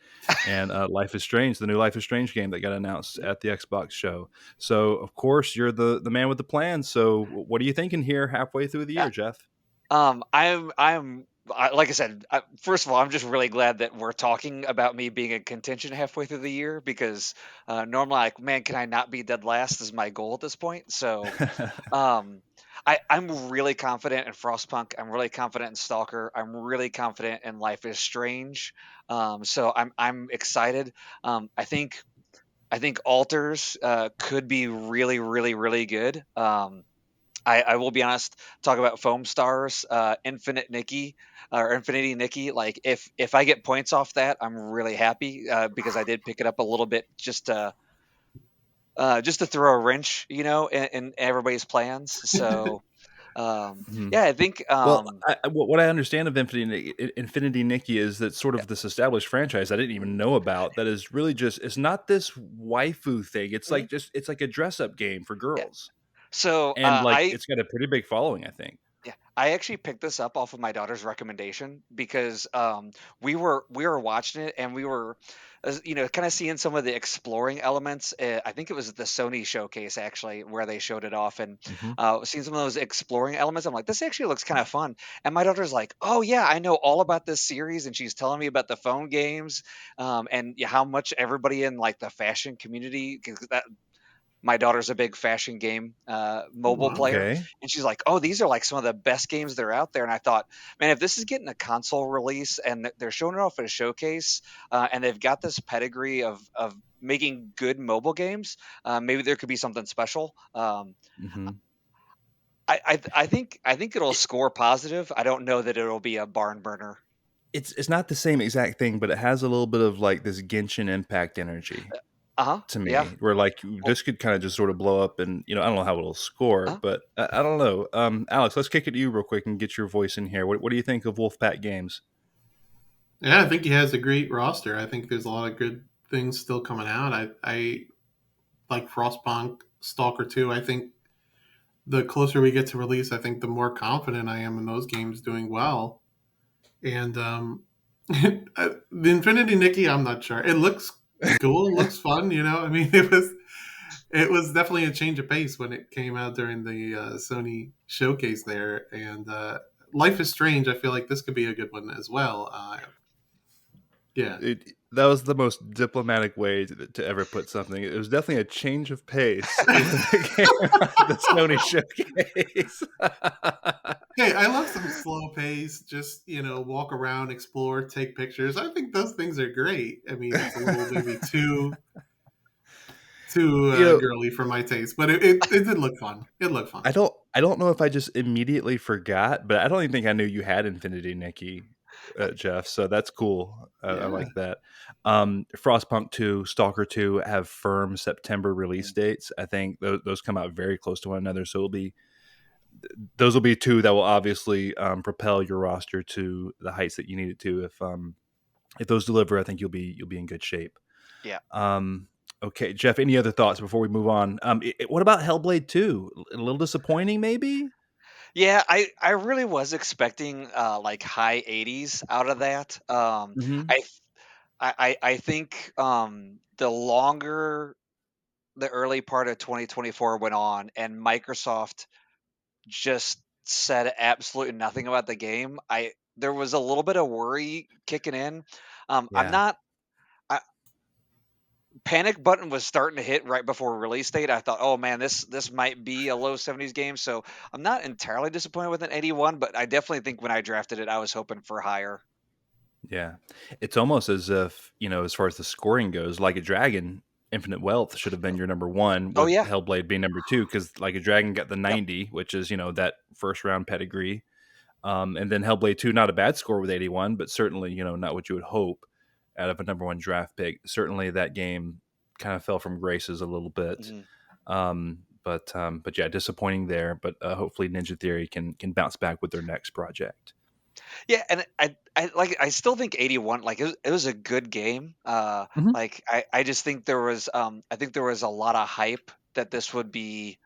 and Life is Strange, the new Life is Strange game that got announced Yep. at the Xbox show. So, of course, you're the man with the plan. So, what are you thinking here halfway through the Yeah. year, Jeff? I'm like I said, first of all, I'm just really glad that we're talking about me being in contention halfway through the year because normally, like, man, can I not be dead last is my goal at this point. So, um, I'm really confident in Frostpunk. I'm really confident in Stalker. I'm really confident in Life is Strange. So I'm excited. I think Alters could be really, really, really good. I will be honest, talk about foam stars, Infinite Nikki or Infinity Nikki. Like if I get points off that, I'm really happy because I did pick it up a little bit just to throw a wrench, in everybody's plans. So Mhm. yeah, I think Well, what I understand of Infinity Nikki is that sort yeah, of this established franchise I didn't even know about that is really just it's not this waifu thing. It's mhm, like just it's like a dress up game for yeah. girls. So And like it's got a pretty big following, I think. yeah, I actually picked this up off of my daughter's recommendation because we were watching it and we were, kind of seeing some of the exploring elements. I think it was the Sony showcase actually where they showed it off, and Mhm. seeing some of those exploring elements. I'm like, this actually looks kind of fun. And my daughter's like, oh yeah, I know all about this series, and she's telling me about the phone games, and yeah, how much everybody in like the fashion community, 'cause my daughter's a big fashion game Oh, mobile wow. player, Okay. and she's like, "Oh, these are like some of the best games that are out there." And I thought, man, if this is getting a console release and they're showing it off at a showcase, and they've got this pedigree of making good mobile games, maybe there could be something special. Mhm. I think it'll score positive. I don't know that it'll be a barn burner. It's not the same exact thing, but it has a little bit of like this Genshin Impact energy Uh huh. to Yeah. me, where like Well. this could kind of just sort of blow up, and I don't know how it'll score, Uh, but I don't know. Alex, let's kick it to you real quick and get your voice in here. What do you think of Wolfpack Games? Yeah, I think he has a great roster. I think there's a lot of good things still coming out. I like Frostpunk, Stalker 2. I think the closer we get to release, I think the more confident I am in those games doing well. And the Infinity Nikki, I'm not sure. It looks cool, it looks fun. I mean, it was definitely a change of pace when it came out during the Sony showcase there. And Life is Strange. I feel like this could be a good one as well. Yeah. That was the most diplomatic way to ever put something. It was definitely a change of pace when it came out to the Sony showcase. Hey, I love some slow pace. Just walk around, explore, take pictures. I think those things are great. I mean, it's a little maybe too you know, girly for my taste, but it did look fun. It looked fun. I don't know if I just immediately forgot, but I don't even think I knew you had Infinity Nikki, Jeff. So that's cool. I Yeah. like that. Frostpunk 2, Stalker 2 have firm September release mm, dates. I think those come out very close to one another. So those will be two that will obviously propel your roster to the heights that you need it to. If those deliver, I think you'll be in good shape. yeah. Um, okay, Jeff. Any other thoughts before we move on? What about Hellblade 2? A little disappointing, maybe. Yeah, I really was expecting like high 80s out of that. Hmm. I I think the longer the early part of 2024 went on and Microsoft just said absolutely nothing about the game, I there was a little bit of worry kicking in. I'm Yeah, not I, panic button was starting to hit right before release date. I thought, oh man, this might be a low 70s game. So I'm not entirely disappointed with an 81, but I definitely think when I drafted it, I was hoping for higher. yeah. It's almost as if as far as the scoring goes, Like a Dragon, Infinite Wealth should have been your number one, Oh with yeah, Hellblade being number two, because Like a Dragon got the yep. 90, which is that first round pedigree. And then Hellblade 2, not a bad score with 81, but certainly, not what you would hope out of a number one draft pick. Certainly that game kind of fell from graces a little bit. Mhm. But yeah, disappointing there. But hopefully Ninja Theory can bounce back with their next project. Yeah, and I still think 81 like it was a good game. Hmm. Like I just think there was a lot of hype that this would be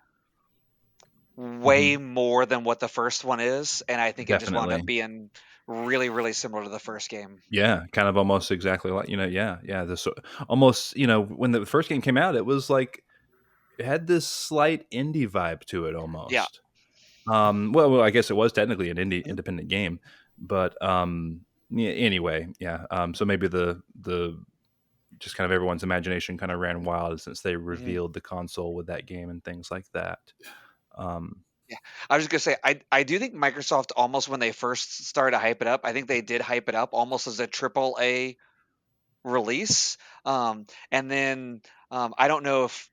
way Hmm. more than what the first one is, and I think it just wound up Definitely. being really, really similar to the first game. Yeah, kind of almost exactly like yeah, yeah. This almost when the first game came out, it was like it had this slight indie vibe to it Yeah. almost. Well, I guess it was technically an indie Mhm. independent game, But yeah, anyway, yeah. So maybe the just kind of everyone's imagination kind of ran wild since they Mhm. revealed the console with that game and things like that. Um, Yeah, I was just gonna say, I do think Microsoft almost when they first started to hype it up, I think they did hype it up almost as a triple A release. And then I don't know if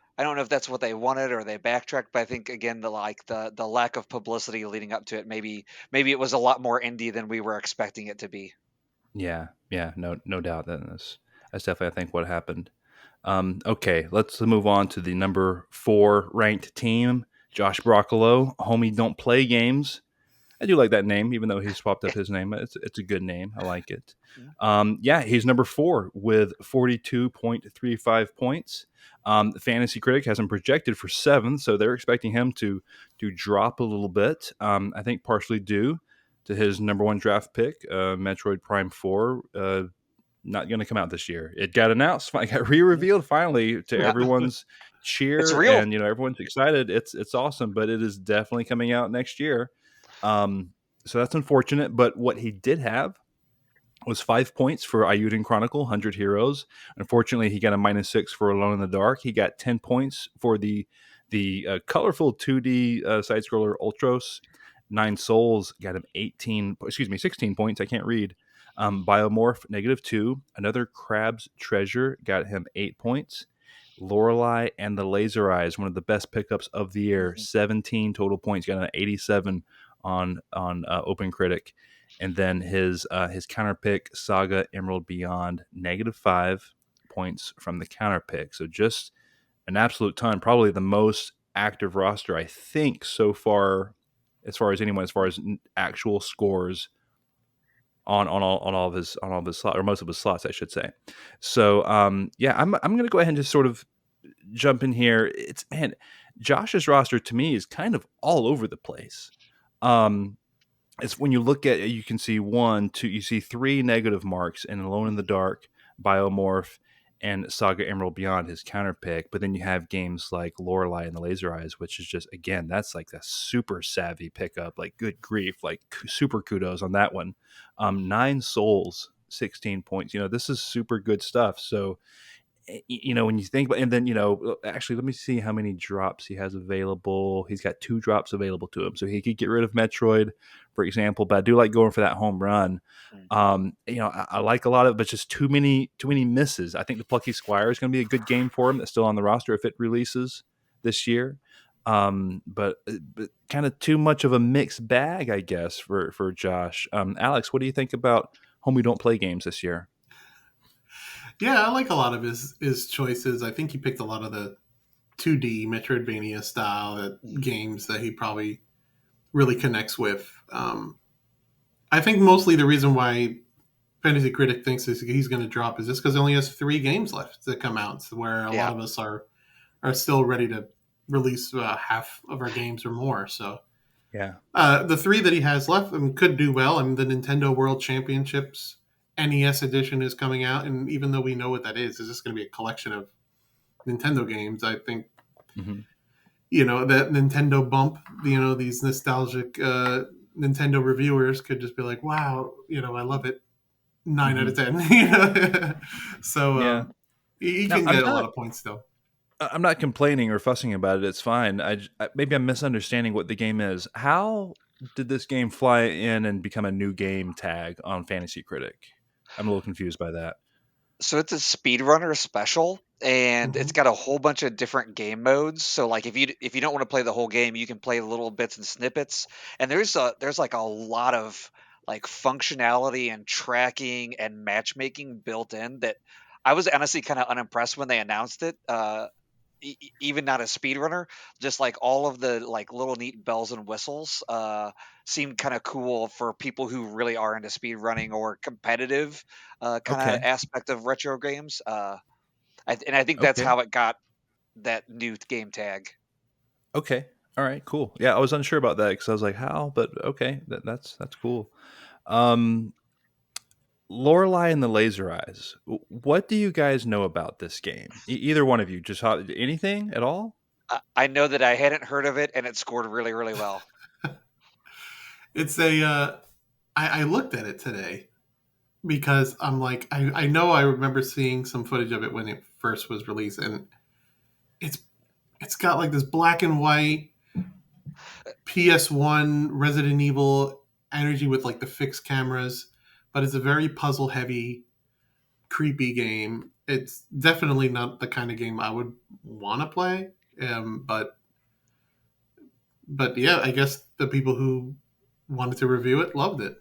that's what they wanted or they backtracked, but I think again the lack of publicity leading up to it, maybe it was a lot more indie than we were expecting it to be. yeah, yeah, no doubt. That's definitely I think what happened. Okay, let's move on to the number 4 ranked team, Josh Broccolo. Homie, don't play games. I do like that name, even though he swapped up his name. It's a good name. I like it. Yeah, he's number 4 with 42.35 points. Fantasy Critic has him projected for 7th, so they're expecting him to drop a little bit. I think partially due to his number 1 draft pick, Metroid Prime 4. Not going to come out this year. It got announced, it got re-revealed finally to Yeah, everyone's it's cheer, real. and everyone's excited. It's awesome, but it is definitely coming out next year. Um, so that's unfortunate. But what he did have was 5 points for Ayuden Chronicle, 100 Heroes. Unfortunately, he got a -6 for Alone in the Dark. He got 10 points for the colorful 2D side scroller Ultros. Nine Souls got him 16 points. I can't read. Biomorph -2. Another Crab's Treasure got him 8 points. Lorelei and the Laser Eyes, one of the best pickups of the year, Mhm. 17 total points, got an 87 on Open Critic, and then his counter pick Saga Emerald Beyond -5 points from the counter pick. So just an absolute ton, probably the most active roster I think so far as anyone, as far as actual scores on all of his slots, or most of his slots, I should say. So yeah, I'm gonna go ahead and just sort of jump in here. It's man, Josh's roster to me is kind of all over the place. Um, it's when you look at it, you can see one, two, you see 3 negative marks in Alone in the Dark, Biomorph, and Saga Emerald Beyond, his counter pick. But then you have games like Lorelei and the Laser Eyes, which is just again, that's like a super savvy pickup. Like good grief, like super kudos on that one. Nine Souls, 16 points. This is super good stuff. So when you think about, and then actually, let me see how many drops he has available. He's got 2 drops available to him, so he could get rid of Metroid, for example. But I do like going for that home run. Mm. I like a lot of it, but just too many misses. I think the Plucky Squire is going to be a good game for him. That's still on the roster if it releases this year. But kind of too much of a mixed bag, I guess, for Josh. Alex, what do you think about home we don't play games this year? Yeah, I like a lot of his choices. I think he picked a lot of the 2D Metroidvania style Mhm. games that he probably really connects with. I think mostly the reason why Fantasy Critic thinks he's going to drop is just because he only has 3 games left to come out, where a lot Yeah. of us are still ready to release half of our games or more. So Yeah. the 3 that he has left could do well. I mean, the Nintendo World Championships NES edition is coming out, and even though we know what that is, it's just going to be a collection of Nintendo games. I think Hmm. that Nintendo bump. These nostalgic Nintendo reviewers could just be like, "Wow, I love it." 9 out of 10. So Yeah. he Now, can I'm get a lot not of points still. I'm not complaining or fussing about it. It's fine. Maybe I'm misunderstanding what the game is. How did this game fly in and become a new game tag on Fantasy Critic? I'm a little confused by that. So it's a speedrunner special, and it's Hmm. got a whole bunch of different game modes. So like if you don't want to play the whole game, you can play little bits and snippets. And there's like a lot of like functionality and tracking and matchmaking built in that I was honestly kind of unimpressed when they announced it. Even not a speedrunner, just like all of the like little neat bells and whistles seemed kind of cool for people who really are into speedrunning or competitive kind of Okay. aspect of retro games. And I think that's Okay. how it got that new game tag. Okay. All right. Cool. Yeah, I was unsure about that because I was like, how? But okay, that's cool. Um, Lorelei and the Laser Eyes. What do you guys know about this game? Either one of you, just anything at all? I know that I hadn't heard of it, and it scored really, really well. It's a I looked at it today because I'm like, I know I remember seeing some footage of it when it first was released, and it's it's got like this black and white PS1 Resident Evil energy with like the fixed cameras, but it's a very puzzle heavy, creepy game. It's definitely not the kind of game I would want to play. But yeah, I guess the people who wanted to review it loved it.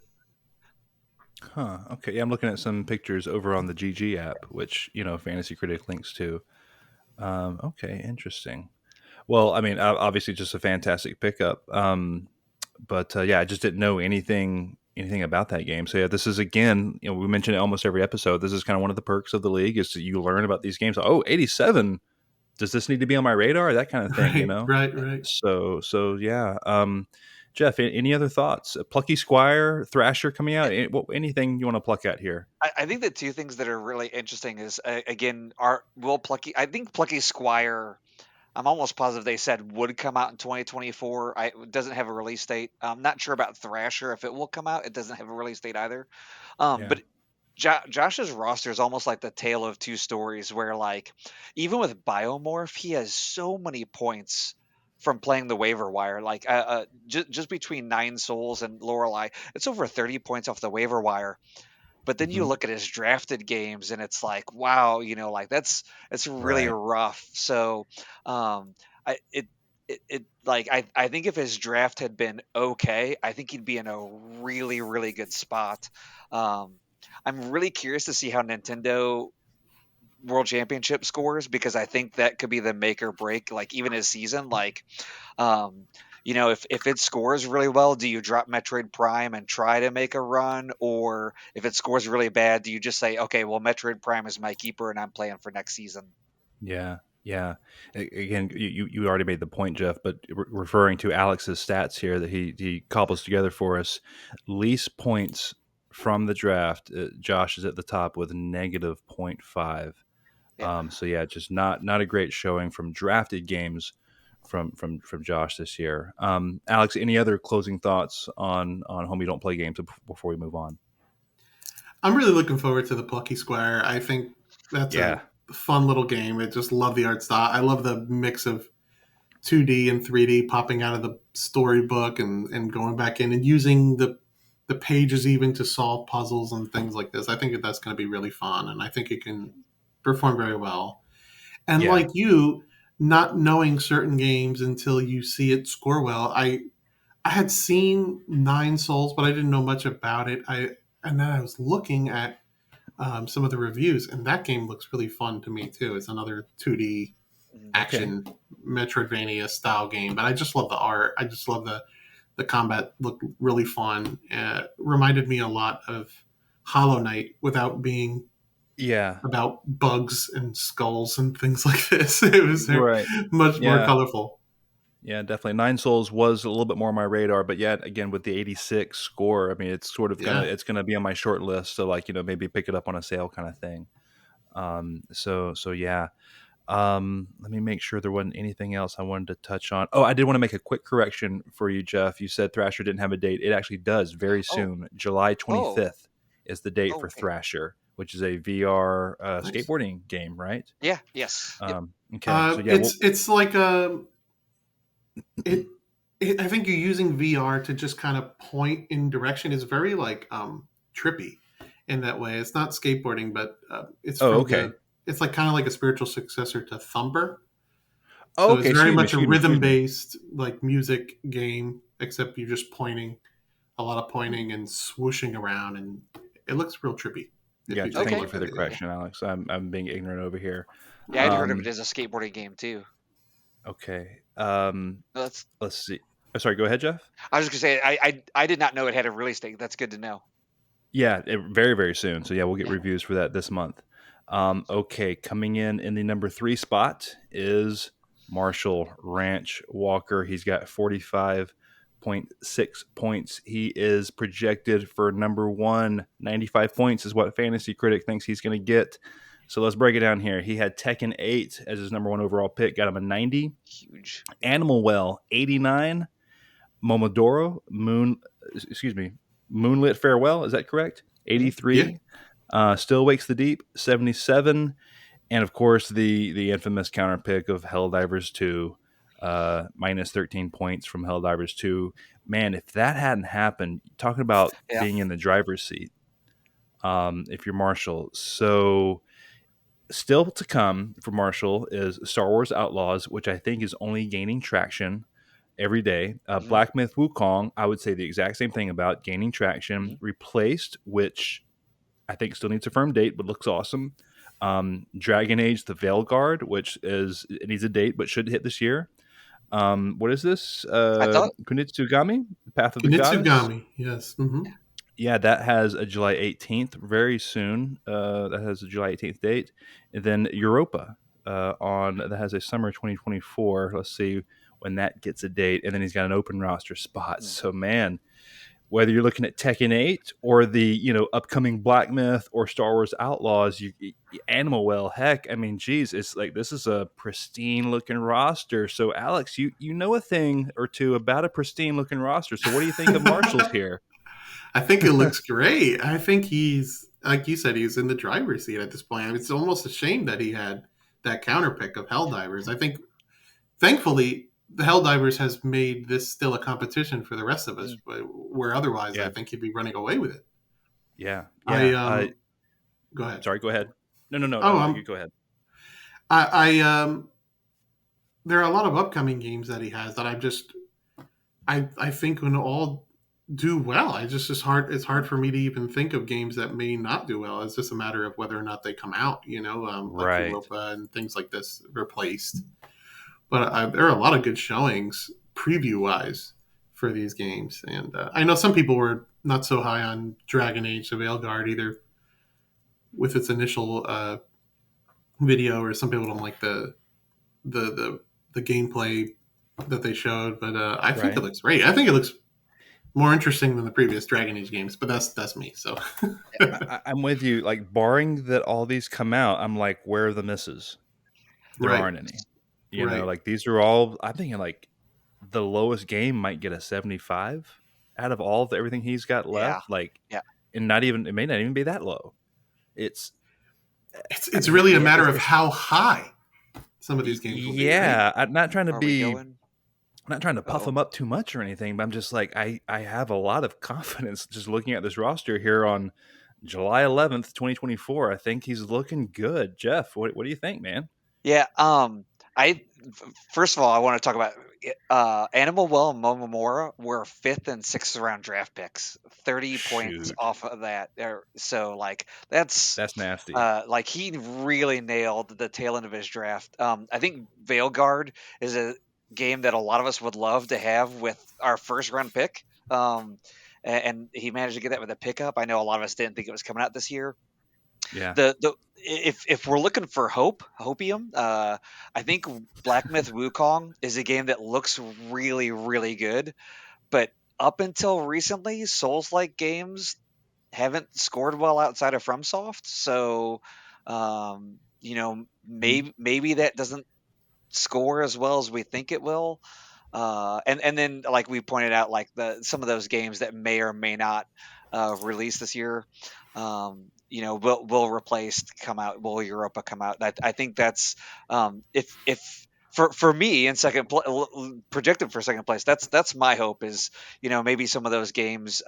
Huh. Okay. Yeah, I'm looking at some pictures over on the GG app, which Fantasy Critic links to. Okay, interesting. Well, I mean, obviously, just a fantastic pickup. But yeah, I just didn't know anything about that game. So yeah, this is again, we mention it almost every episode. This is kind of one of the perks of the league is that you learn about these games. Oh, 87. Does this need to be on my radar? That kind of thing, Right, right. So yeah. Jeff, any other thoughts? Plucky Squire, Thrasher coming out? Anything you want to pluck at here? I think the two things that are really interesting is again, are will Plucky. I think Plucky Squire. I'm almost positive they said would come out in 2024. It doesn't have a release date. I'm not sure about Thrasher if it will come out. It doesn't have a release date either. Yeah. But Josh's roster is almost like the tale of two stories, where like even with Biomorph, he has so many points from playing the waiver wire. Like just between Nine Souls and Lorelei, it's over 30 points off the waiver wire. But then you Mhm. look at his drafted games, and it's like, wow, like that's really Right. rough. So, I it. I think if his draft had been okay, I think he'd be in a really, really good spot. Um, I'm really curious to see how Nintendo World Championship scores, because I think that could be the make or break, like even his season. Um, if it scores really well, do you drop Metroid Prime and try to make a run? Or if it scores really bad, do you just say, okay, well, Metroid Prime is my keeper and I'm playing for next season? Yeah. Yeah. Again, you already made the point, Jeff, but referring to Alex's stats here that he cobbles together for us, least points from the draft, Josh is at the top with negative -0.5. Yeah. So yeah, just not a great showing from drafted games from Josh this year. Alex, any other closing thoughts on Home You Don't Play games before we move on? I'm really looking forward to the Plucky Squire. I think that's a Yeah. fun little game. I just love the art style. I love the mix of 2D and 3D popping out of the storybook and going back in and using the pages even to solve puzzles and things like this. I think that's going to be really fun, and I think it can perform very well. And Yeah. like you, not knowing certain games until you see it score well, I had seen Nine Souls, but I didn't know much about it. And then I was looking at some of the reviews, and that game looks really fun to me too. It's another 2D Mhm. Okay. action Metroidvania style game, but I just love the art. I just love the combat. Looked really fun. Reminded me a lot of Hollow Knight without being Yeah. about bugs and skulls and things like this. It was Right. much more Yeah. colorful. Yeah, definitely. Nine Souls was a little bit more on my radar, but yet again with the 86 score, I mean, it's sort of Yeah. it's gonna be on my short list. So like maybe pick it up on a sale kind of thing. So yeah. Let me make sure there wasn't anything else I wanted to touch on. Oh, I did want to make a quick correction for you, Jeff. You said Thrasher didn't have a date. It actually does very Oh, soon. July oh, 25th is the date for okay. Thrasher, which is a VR Nice. skateboarding game, right? Yeah, yes. Yep. Okay, so yeah, well, It's like it, I think you're using VR to just kind of point in direction. It's very like trippy in that way. It's not skateboarding, but it's oh, from okay. the. It's like kind of like a spiritual successor to Thumper. Oh, So it's okay, very excuse me, much a excuse me, excuse rhythm me. based like music game, except you're just pointing, a lot of pointing and swooshing around, and it looks real trippy if you Gotcha. take a Thank you Okay. look for at the it. Yeah. correction, Alex. I'm being ignorant over here. Yeah, I'd heard of it Um, as a skateboarding game too. okay. That's. Let's see. Oh, sorry, go ahead, Jeff. I was just gonna say, I did not know it had a release date. That's good to know. Yeah, very, very soon. So yeah, we'll get Yeah. reviews for that this month. Okay, coming in the number 3 spot is Marshall Ranch Walker. He's got 45.6 points. He is projected for number 1. 95 points is what Fantasy Critic thinks he's going to get. So let's break it down here. He had Tekken 8 as his number 1 overall pick, got him a 90. Huge. Animal Well, 89. Momodoro Moon, excuse me, Moonlit Farewell. Is that correct? Yeah. 83. Still Wakes the Deep, 77. And of course, the infamous counter pick of Helldivers 2, minus 13 points from Helldivers 2. Man, if that hadn't happened, talking about Yeah. being in the driver's seat, if you're Marshall. So, still to come for Marshall is Star Wars Outlaws, which I think is only gaining traction every day. Hmm. Black Myth Wukong, I would say the exact same thing about gaining Hmm. traction. Replaced, which I think still needs a firm date, but looks awesome. Dragon Age: The Veilguard, which is it needs a date but should hit this year. What is this? I thought. Kunitsugami, Path of the Goddess. Kunitsugami, yes. Hmm. Yeah, that has a July 18th very soon. That has a July 18th date. And then Europa on that has a summer 2024. Let's see when that gets a date. And then he's got an open roster spot. Mm. So man, whether you're looking at Tekken 8 or the upcoming Black Myth or Star Wars Outlaws, Animal Well, heck, I mean, geez, it's like this is a pristine looking roster. So Alex, you know a thing or two about a pristine looking roster. So what do you think of Marshall's here? I think it looks great. I think he's, like you said, he's in the driver's seat at this point. I mean, it's almost a shame that he had that counter pick of Helldivers. I think, thankfully, the Helldivers has made this still a competition for the rest of us, Mm. but where otherwise I Yeah, think he'd be running away with it. yeah, I yeah. Go ahead. Sorry, go ahead. No, Oh, no. You go ahead. I there are a lot of upcoming games that he has that I think can all do well. I just it's hard for me to even think of games that may not do well. It's just a matter of whether or not they come out, like Right. Europa and things like this replaced. But there are a lot of good showings preview wise for these games, and I know some people were not so high on Dragon Age: The Veilguard either, with its initial video, or some people don't like the the gameplay that they showed. But I think it Right. looks great. I think it looks more interesting than the previous Dragon Age games, but that's me. So I'm with you. Like, barring that all these come out, I'm like, where are the misses? There right, aren't any. right. Like these are all. I'm thinking like the lowest game might get a 75 out of all of everything he's got Yeah. left. Like, Yeah. and not even it may not even be that low. It's I It's mean, really a yeah, matter of how high some of these games will be, right? yeah. I'm not trying to Are we be. going? I'm not trying to puff Oh. him up too much or anything, but I'm just like I have a lot of confidence just looking at this roster here on July 11th, 2024. I think he's looking good. Jeff, what do you think, man? Yeah. First of all, I want to talk about Animal Well and Momomora were fifth and sixth round draft picks, 30 points Shoot, off of that. So like that's that's nasty. like he really nailed the tail end of his draft. I think Veilguard is a game that a lot of us would love to have with our first round pick. And he managed to get that with a pickup. I know a lot of us didn't think it was coming out this year. Yeah, The if we're looking for hopium, I think Black Myth Wukong is a game that looks really really good, but up until recently, Souls like games haven't scored well outside of FromSoft. So, Mhm. maybe that doesn't score as well as we think it will. And then like we pointed out, like some of those games that may or may not release this year, will replace come out. Will Europa come out? I think that's if for me in projected for second place. That's my hope is maybe some of those games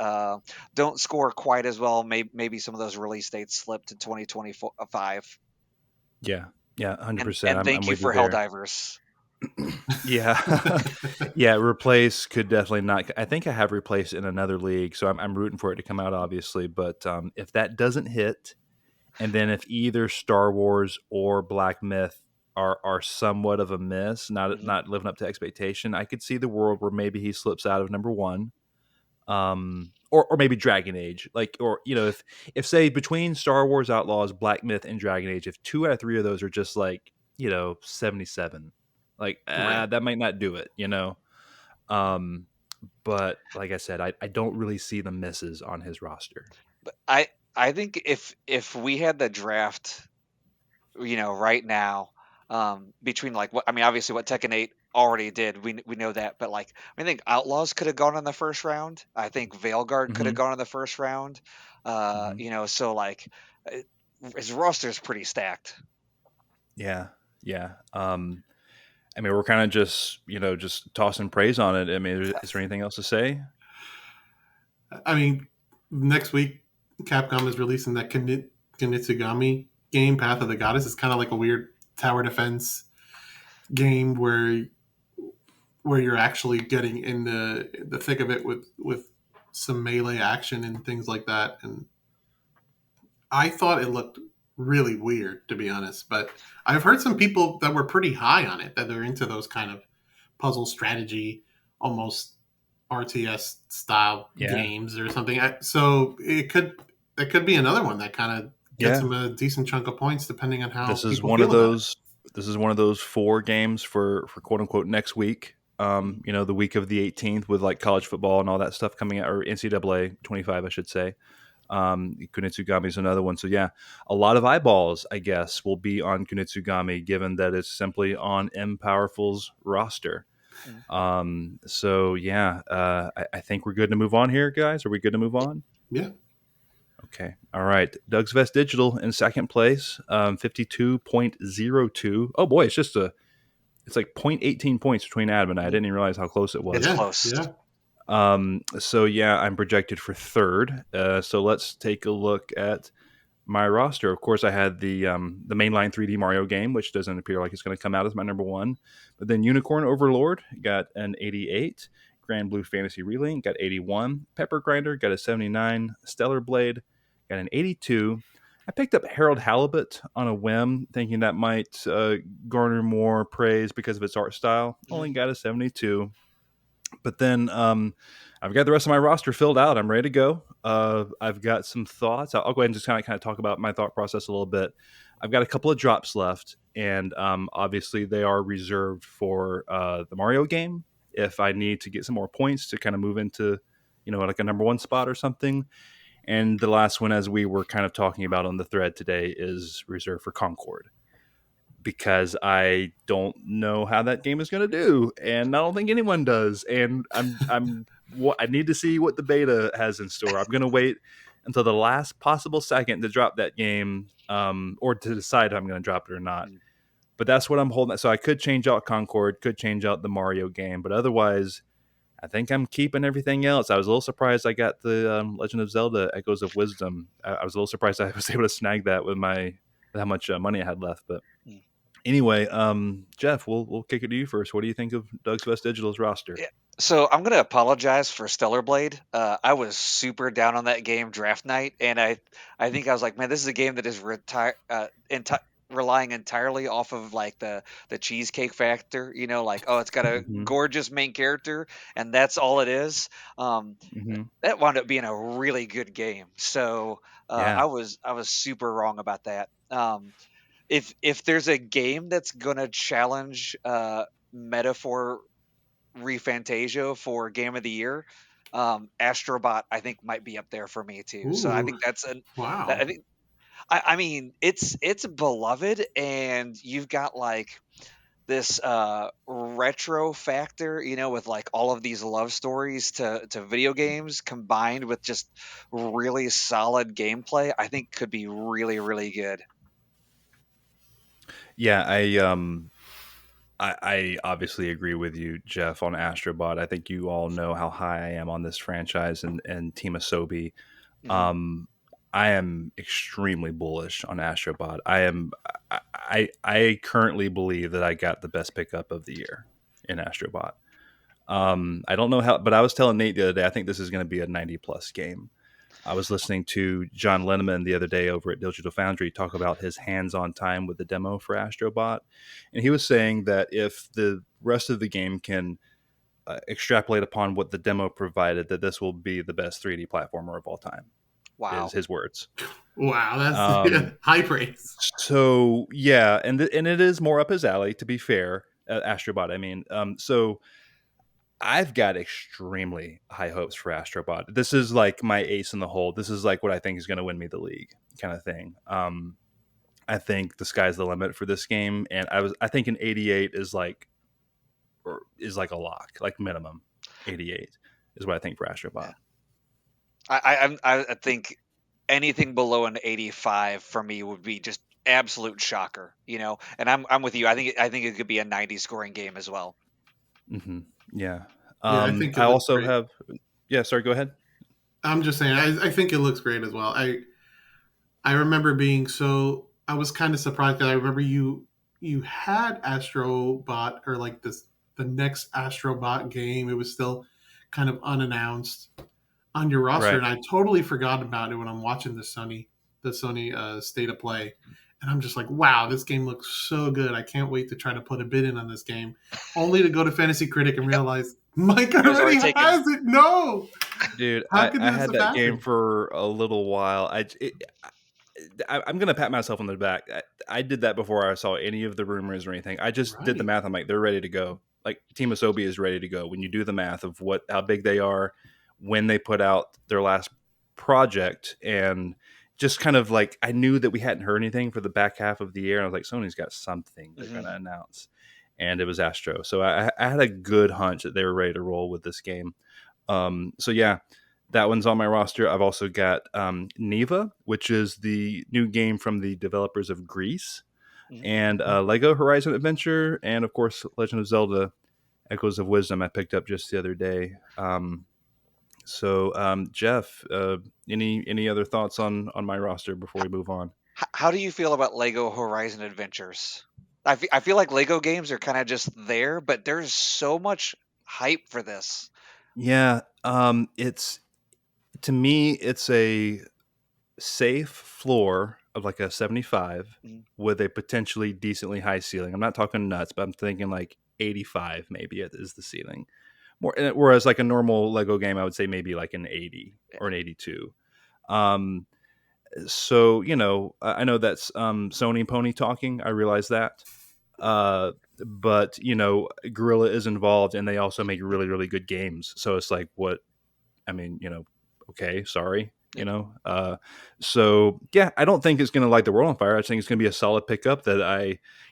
don't score quite as well. Maybe some of those release dates slip to 2025. yeah, yeah, And 100%. and I'm thank you with you for there. Helldivers. Yeah, yeah. Replace could definitely not. I think I have replaced in another league, so I'm rooting for it to come out, obviously. But if that doesn't hit, and then if either Star Wars or Black Myth are somewhat of a miss, Mhm. not living up to expectation, I could see the world where maybe he slips out of number one, or maybe Dragon Age, like, or if say between Star Wars Outlaws, Black Myth, and Dragon Age, if two out of three of those are just like 77, like Right. that might not do it. Um, but like I said, I don't really see the misses on his roster. But I think if we had the draft, right now, between like what I mean, obviously what Tekken 8 already did. We know that, but like I think Outlaws could have gone in the first round. I think Veilguard could have Hmm. gone in the first round. Hmm. So like uh, his roster is pretty stacked. Yeah, yeah. I mean, we're kind of just just tossing praise on it. I mean, is there anything else to say? I mean, next week Capcom is releasing that Kunitsugami game, Path of the Goddess. It's kind of like a weird tower defense game where you're actually getting in the thick of it with some melee action and things like that. And I thought it looked really weird, to be honest. But I've heard some people that were pretty high on it, that they're into those kind of puzzle strategy, almost RTS style Yeah, games or something. So it could be another one that kind of gets yeah. them a decent chunk of points, depending on how This is people one of feel about it. those. This is one of those 4 games for quote unquote next week. The week of the 18th with like college football and all that stuff coming out, or NCAA 25, I should say. Kunitsugami is another one. So yeah, a lot of eyeballs, I guess, will be on Kunitsugami, given that it's simply on M Powerful's roster. Mm. So yeah, I think we're good to move on here, guys. Are we good to move on? Yeah. Okay. All right. Doug's Vest Digital in second place, 52.02. Oh boy, it's like 0.18 points between Adam and I. I didn't even realize how close it It's was. Yeah. close. Yeah. So yeah, I'm projected for third. So let's take a look at my roster. Of course, I had the mainline 3D Mario game, which doesn't appear like it's going to come out as my number one. But then Unicorn Overlord got an 88. Grand Blue Fantasy Relink got 81. Pepper Grinder got a 79. Stellar Blade got an 82. I picked up Harold Halibut on a whim, thinking that might garner more praise because of its art style. Mhm. Only got a 72. But then I've got the rest of my roster filled out. I'm ready to go. I've got some thoughts. I'll go ahead and just kind of talk about my thought process a little bit. I've got a couple of drops left, and obviously they are reserved for the Mario game. If I need to get some more points to kind of move into, like a number one spot or something. And the last one, as we were kind of talking about on the thread today, is reserved for Concord because I don't know how that game is going to do, and I don't think anyone does. And I need to see what the beta has in store. I'm going to wait until the last possible second to drop that game, or to decide if I'm going to drop it or not. Mm. But that's what I'm holding. So I could change out Concord, could change out the Mario game, but otherwise, I think I'm keeping everything else. I was a little surprised I got the Legend of Zelda: Echoes of Wisdom. I was a little surprised I was able to snag that with how much money I had left, but. Mm. Anyway, Jeff, we'll kick it to you first. What do you think of Doug's Best Digital's roster? Yeah. So I'm gonna apologize for Stellar Blade. I was super down on that game draft night, and I think I was like, man, this is a game that is relying entirely off of like the cheesecake factor. Like, oh, it's got a Hmm. gorgeous main character, and that's all it is. Um, Hmm. that wound up being a really good game. So Yeah, I was super wrong about that. If there's a game that's gonna challenge Metaphor ReFantasio for Game of the Year, Astrobot I think might be up there for me too. So I Ooh. think that's an I Wow. think I mean it's beloved, and you've got like this retro factor, with like all of these love stories to video games combined with just really solid gameplay. I think could be really really good. yeah. I obviously agree with you, Jeff, on Astrobot. I think you all know how high I am on this franchise and Team Asobi. Mhm. Um, I am extremely bullish on Astrobot. I currently believe that I got the best pickup of the year in Astrobot. I don't know how, but I was telling Nate the other day, I think this is going to be a 90 plus game. I was listening to John Lenneman the other day over at Digital Foundry talk about his hands-on time with the demo for Astrobot, and he was saying that if the rest of the game can extrapolate upon what the demo provided, that this will be the best 3D platformer of all time. Is Wow. his words. Wow. That's Um, high praise. so yeah, and it is more up his alley. To be fair, Astrobot. I mean, so I've got extremely high hopes for Astrobot. This is like my ace in the hole. This is like what I think is going to win me the league, kind of thing. I think the sky's the limit for this game, and I think an 88 is like is like a lock, like minimum 88 is what I think for Yeah. Astrobot. I think anything below an 85 for me would be just absolute shocker, And I'm with you. I think it could be a 90 scoring game as well. Mm-hmm. Yeah. Yeah, I think it I looks also great. have. Yeah. Sorry. Go ahead. I'm just saying, I think it looks great as well. I remember being so I was kind of surprised because I remember you had Astrobot or like the next Astrobot game. It was still kind of unannounced on your roster, Right. and I totally forgot about it when I'm watching the Sony State of Play, and I'm just like, wow, this game looks so good. I can't wait to try to put a bid in on this game, only to go to Fantasy Critic and Yep. realize Mike It was already already taken. has it. No, Dude, how could I this had have that game happened? for a little while. I'm gonna pat myself on the back. I did that before I saw any of the rumors or anything. I just did the Right. math. I'm like, they're ready to go. Like Team Asobi is ready to go. When you do the math of how big they are, when they put out their last project, and just kind of like I knew that we hadn't heard anything for the back half of the year. And I was like, Sony's got something they're Mhm. gonna announce, and it was Astro. So I had a good hunch that they were ready to roll with this game. So yeah, that one's on my roster. I've also got Neva, which is the new game from the developers of Grease, Mhm. and Lego Horizon Adventure, and of course Legend of Zelda: Echoes of Wisdom. I picked up just the other day. Jeff, any other thoughts on my roster before we move on? How do you feel about Lego Horizon Adventures? I feel like Lego games are kind of just there, but there's so much hype for this. Yeah, it's to me, it's a safe floor of like a 75 Mhm. with a potentially decently high ceiling. I'm not talking nuts, but I'm thinking like 85 maybe it is the ceiling. Whereas like a normal Lego game, I would say maybe like an 80 Yeah. or an 82. Um, so I know that's Sony Pony talking. I realize that. Uh, but Gorilla is involved, and they also make really really good games. So it's like, what I mean, okay, sorry, Yeah. So yeah, I don't think it's going to light the world on fire. I think it's going to be a solid pickup that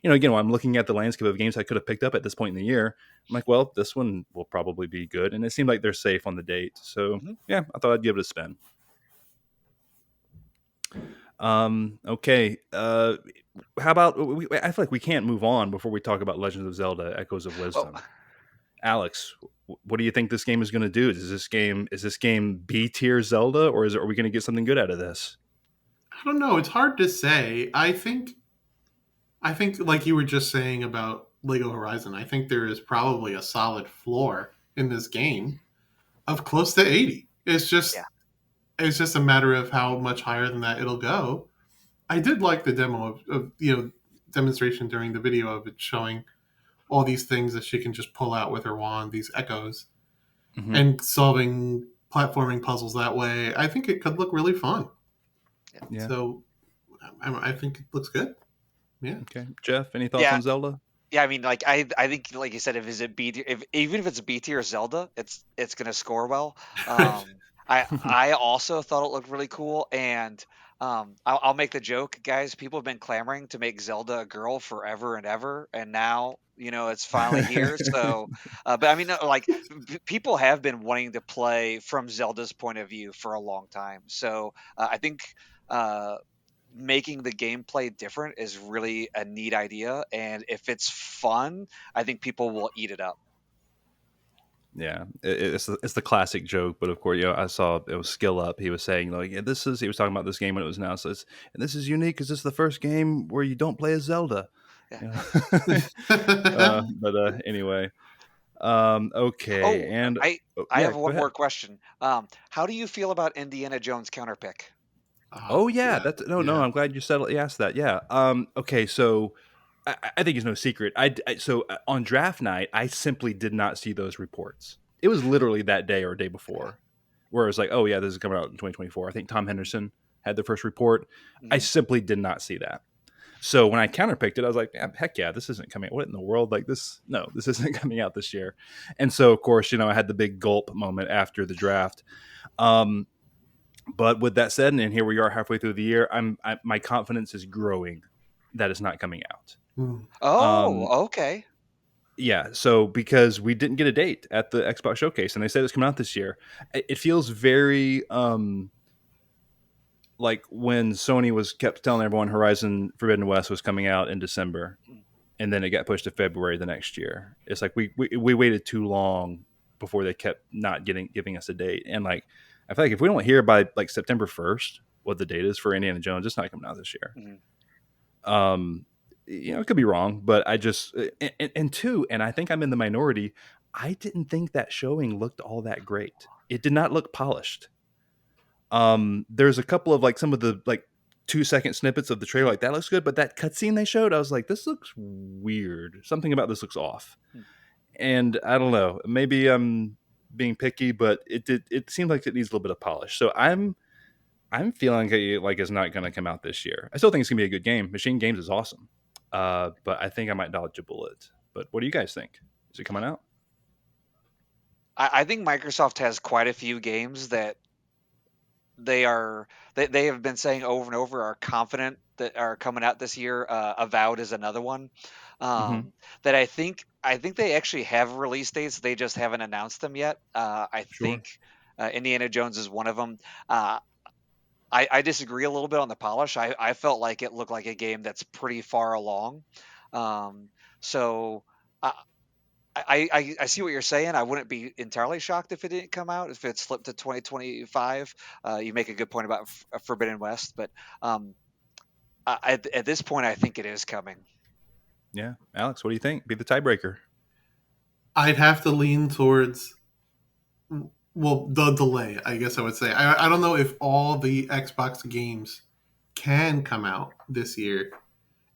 again, when I'm looking at the landscape of games I could have picked up at this point in the year, I'm like, well, this one will probably be good. And it seemed like they're safe on the date. So Mhm. yeah, I thought I'd give it a spin. Okay. How about, I feel like we can't move on before we talk about Legend of Zelda: Echoes of Oh, Wisdom. Alex, what do you think this game is going to do? Is this game B tier Zelda, or are we going to get something good out of this? I don't know. It's hard to say. I think like you were just saying about Lego Horizon, I think there is probably a solid floor in this game of close to 80. yeah. It's just a matter of how much higher than that it'll go. I did like the demo of demonstration during the video of it showing all these things that she can just pull out with her wand, these echoes, Mm-hmm. and solving platforming puzzles that way. I think it could look really fun. Yeah. Yeah. So I think it looks good. Yeah. Okay. Jeff, any thoughts Yeah. on Zelda? Yeah, I mean, like I think, like you said, if is it B tier, if even if it's B tier Zelda, it's gonna score well. I also thought it looked really cool, and I'll make the joke, guys. People have been clamoring to make Zelda a girl forever and ever, and now it's finally here. So, but I mean, no, like people have been wanting to play from Zelda's point of view for a long time. So I think. Uh, Making the gameplay different is really a neat idea, and if it's fun, I think people will eat it up. Yeah, it's the classic joke, but of course, I saw it was Skill Up. He was saying like, yeah, he was talking about this game when it was announced, and this is unique because it's the first game where you don't play as Zelda. Yeah. You know? But anyway, okay, Oh, and I yeah, have go one more ahead. question. How do you feel about Indiana Jones counterpick? Oh Oh yeah, yeah, that's no. yeah. I'm glad you asked that. Yeah. Okay, so I think it's no secret. On draft night, I simply did not see those reports. It was literally that day or day before, where it was like, oh yeah, this is coming out in 2024. I think Tom Henderson had the first report. I Mhm. simply did not see that. So when I counterpicked it, I was like, yeah, heck yeah, this isn't coming out. What in the world? Like this? No, this isn't coming out this year. And so of course, I had the big gulp moment after the draft. Um, but with that said, and here we are halfway through the year, my confidence is growing that it's not coming out. Mm. Um, Oh, okay. Yeah, so because we didn't get a date at the Xbox Showcase, and they said it's coming out this year, it feels very like when Sony was kept telling everyone Horizon Forbidden West was coming out in December, and then it got pushed to February the next year. It's like we waited too long before they kept not giving us a date, and like I feel like if we don't hear by like September 1st what the date is for Indiana Jones, it's not coming out this year. Mhm. Um, it could be wrong, but I just and two, and I think I'm in the minority. I didn't think that showing looked all that great. It did not look polished. There's a couple of like some of the like 2-second snippets of the trailer, Mhm. like that looks good, but that cutscene they showed, I was like, this looks weird. Something about this looks off, Mhm. and I don't know. Maybe I'm being picky, but it seems like it needs a little bit of polish. So I'm feeling like it's not going to come out this year. I still think it's going to be a good game. Machine Games is awesome, but I think I might dodge a bullet. But what do you guys think? Is it coming out? I think Microsoft has quite a few games that they are they have been saying over and over are confident that are coming out this year. Avowed is another one Mm-hmm. that I think they actually have release dates. They just haven't announced them yet. I Sure. think Indiana Jones is one of them. Uh, I disagree a little bit on the polish. I felt like it looked like a game that's pretty far along. Um, so. I see what you're saying. I wouldn't be entirely shocked if it didn't come out, if it slipped to 2025. You make a good point about Forbidden West, but um, at this point, I think it is coming. Yeah, Alex, what do you think? Be the tiebreaker. I'd have to lean towards, well, the delay, I guess I would say. I don't know if all the Xbox games can come out this year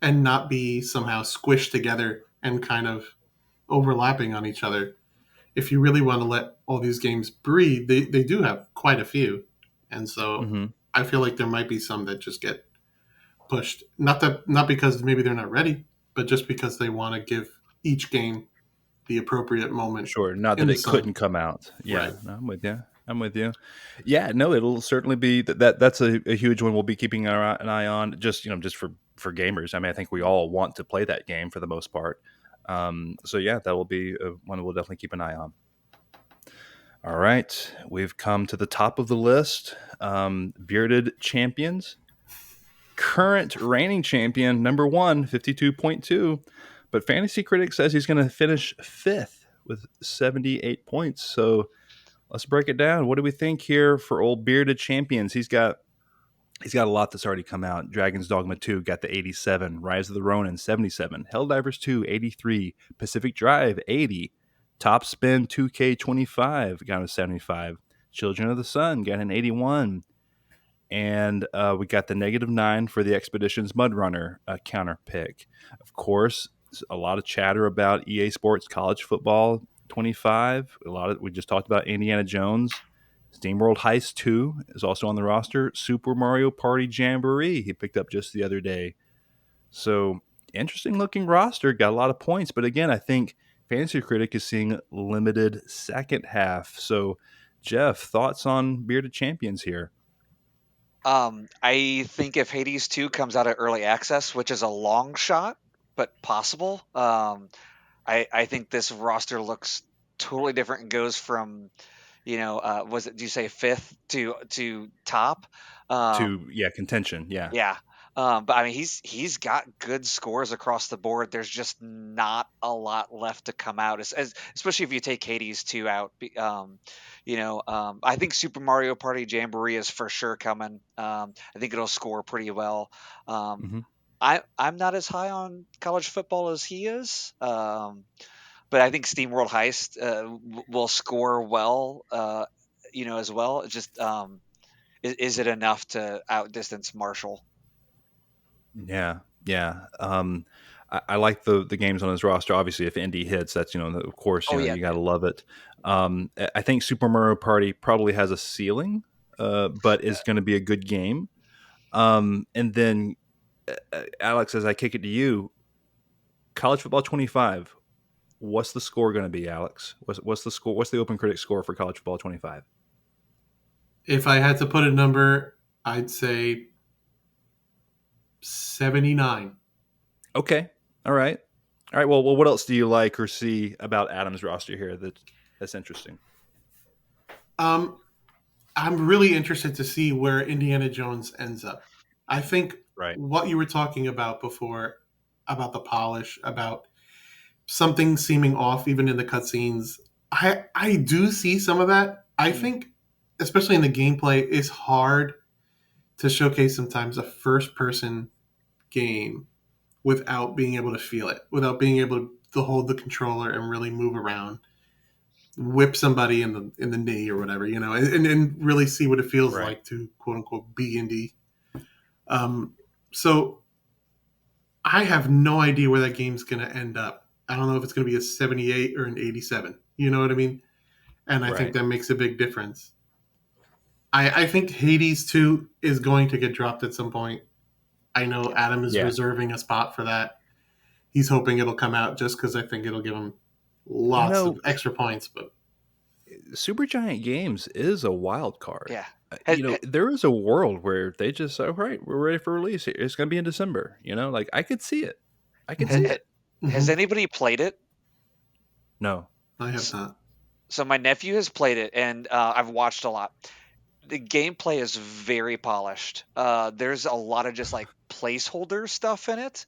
and not be somehow squished together and kind of overlapping on each other. If you really want to let all these games breathe, they do have quite a few. And so Mm-hmm. I feel like there might be some that just get pushed. Not because maybe they're not ready, but just because they want to give each game the appropriate moment Sure. Not in that the it sun. couldn't come out. Yeah, Right. no, I'm with you. I'm with you. Yeah, no, it'll certainly be that's a huge one we'll be keeping an eye on. Just just for gamers. I mean, I think we all want to play that game for the most part. So yeah, that will be one we'll definitely keep an eye on. All right, we've come to the top of the list. Bearded champions. Current reigning champion, number one, 52.2. But Fantasy Critic says he's going to finish fifth with 78 points. So let's break it down. What do we think here for old bearded champions? He's got a lot that's already come out. Dragon's Dogma 2 got the 87, Rise of the Ronin 77, Helldivers 2 83, Pacific Drive 80, Top Spin 2K25 got a 75, Children of the Sun got an 81, and we got the -9 for the Expeditions Mudrunner counter pick. Of course, a lot of chatter about EA Sports College Football 25. We just talked about Indiana Jones. SteamWorld Heist 2 is also on the roster. Super Mario Party Jamboree he picked up just the other day. So interesting looking roster. Got a lot of points, but again, I think Fantasy Critic is seeing limited second half. So, Jeff, thoughts on Bearded Champions here? I think if Hades 2 comes out at early access, which is a long shot but possible, I think this roster looks totally different and goes from was it? Do you say fifth to top? Um, To contention. Yeah. Yeah. But I mean, he's got good scores across the board. There's just not a lot left to come out, especially if you take Hades 2 out. I think Super Mario Party Jamboree is for sure coming. I think it'll score pretty well. Um, Hmm. I'm not as high on college football as he is, but I think SteamWorld Heist will score well. As well. It's just is it enough to outdistance Marshall? Yeah. Yeah. I like the games on his roster. Obviously, if Indy hits, that's of course Oh yeah, you got to love it. I think Super Mario Party probably has a ceiling, but is going to be a good game. And then Alex, as I kick it to you, College Football 25. What's the score going to be, Alex? What's the score? What's the Open Critic score for College Football 25? If I had to put a number, I'd say 79. Okay. All right. All right. Well, what else do you like or see about Adam's roster here that's interesting? Um, I'm really interested to see where Indiana Jones ends up. I think Right. what you were talking about before, about the polish, about something seeming off even in the cutscenes, I do see some of that. I Mm, think, especially in the gameplay, it's hard to showcase sometimes a first person game without being able to feel it, without being able to hold the controller and really move around, whip somebody in the knee or whatever, and really see what it feels Right. like to quote unquote be indie. So I have no idea where that game's going to end up. I don't know if it's going to be a 78 or an 87. You know what I mean? And I think Right. that makes a big difference. I think Hades 2 is going to get dropped at some point. I know yeah. Adam is Yeah. reserving a spot for that. He's hoping it'll come out just because I think it'll give him You lots know, of extra points. But Supergiant Games is a wild card. Yeah. Ha- ha- There is a world where they just say, "All right, we're ready for release. It's going to be in December." Like I could see it. I could ha- see mhm, ha- it. has mhm, anybody played it? No. I have S- not. So my nephew has played it, and I've watched a lot. The gameplay is very polished. There's a lot of just like placeholder stuff in it,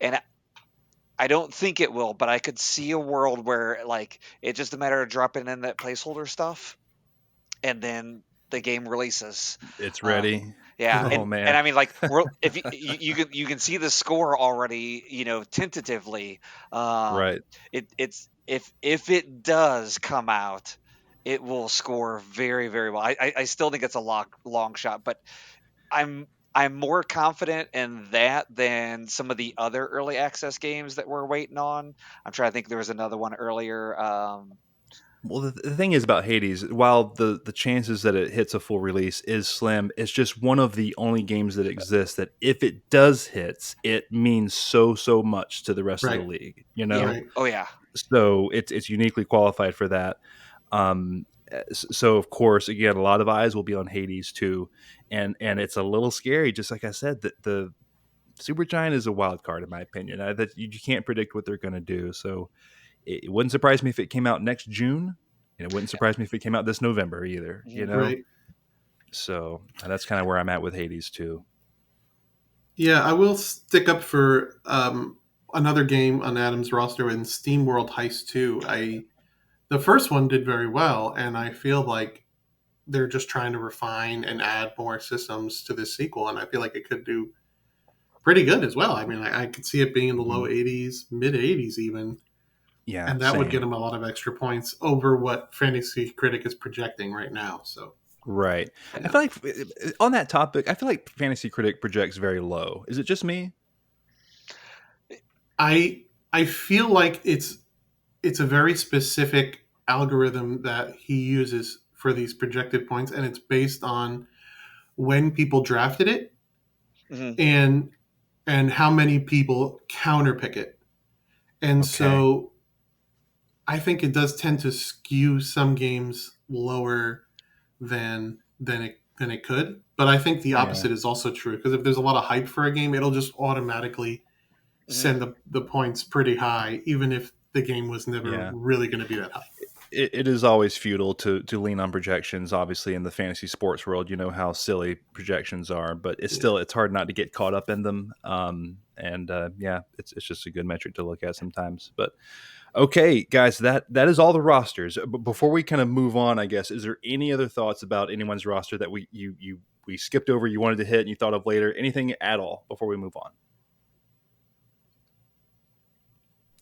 and I don't think it will, but I could see a world where like it's just a matter of dropping in that placeholder stuff, and then the game releases. It's Uh, ready. yeah, Oh and man. I mean like we're if you can see the score already, tentatively. Right. It's if it does come out, it will score very very well. I still think it's a long shot, but I'm more confident in that than some of the other early access games that we're waiting on. I'm trying to think. There was another one earlier. Well, the thing is about Hades, while the chances that it hits a full release is slim, it's just one of the only games that exists that if it does hits, it means so much to the rest of the Right, league. Yeah. right. Oh yeah. So it's uniquely qualified for that. So of course, again, a lot of eyes will be on Hades too, and it's a little scary. Just like I said, that the Supergiant is a wild card in my opinion. That you can't predict what they're going to do. So it wouldn't surprise me if it came out next June, and it wouldn't surprise me if it came out this November either. Mhm. Right. So that's kind of where I'm at with Hades too. Yeah, I will stick up for another game on Adam's roster in Steam World Heist 2. The first one did very well, and I feel like they're just trying to refine and add more systems to this sequel, and I feel like it could do pretty good as well. I mean, I could see it being in the low Mhm. 80s, mid 80s even, Yeah, and that would get same. them a lot of extra points over what Fantasy Critic is projecting right now. So, Right. I yeah. feel like on that topic, I feel like Fantasy Critic projects very low. Is it just me? I I feel like it's a very specific algorithm that he uses for these projected points, and it's based on when people drafted it Mhm. and how many people counterpick it. And Okay. so I think it does tend to skew some games lower than it could. But I think the Yeah. opposite is also true because if there's a lot of hype for a game, it'll just automatically Mhm. send the points pretty high, even if the game was never Yeah. really going to be that high. It is always futile to lean on projections. Obviously, in the fantasy sports world, you know how silly projections are, but Yeah. it's hard not to get caught up in them. And yeah, it's just a good metric to look at sometimes. But okay, guys, that is all the rosters. But before we kind of move on, I guess, is there any other thoughts about anyone's roster that we skipped over, you wanted to hit, and you thought of later? Anything at all before we move on?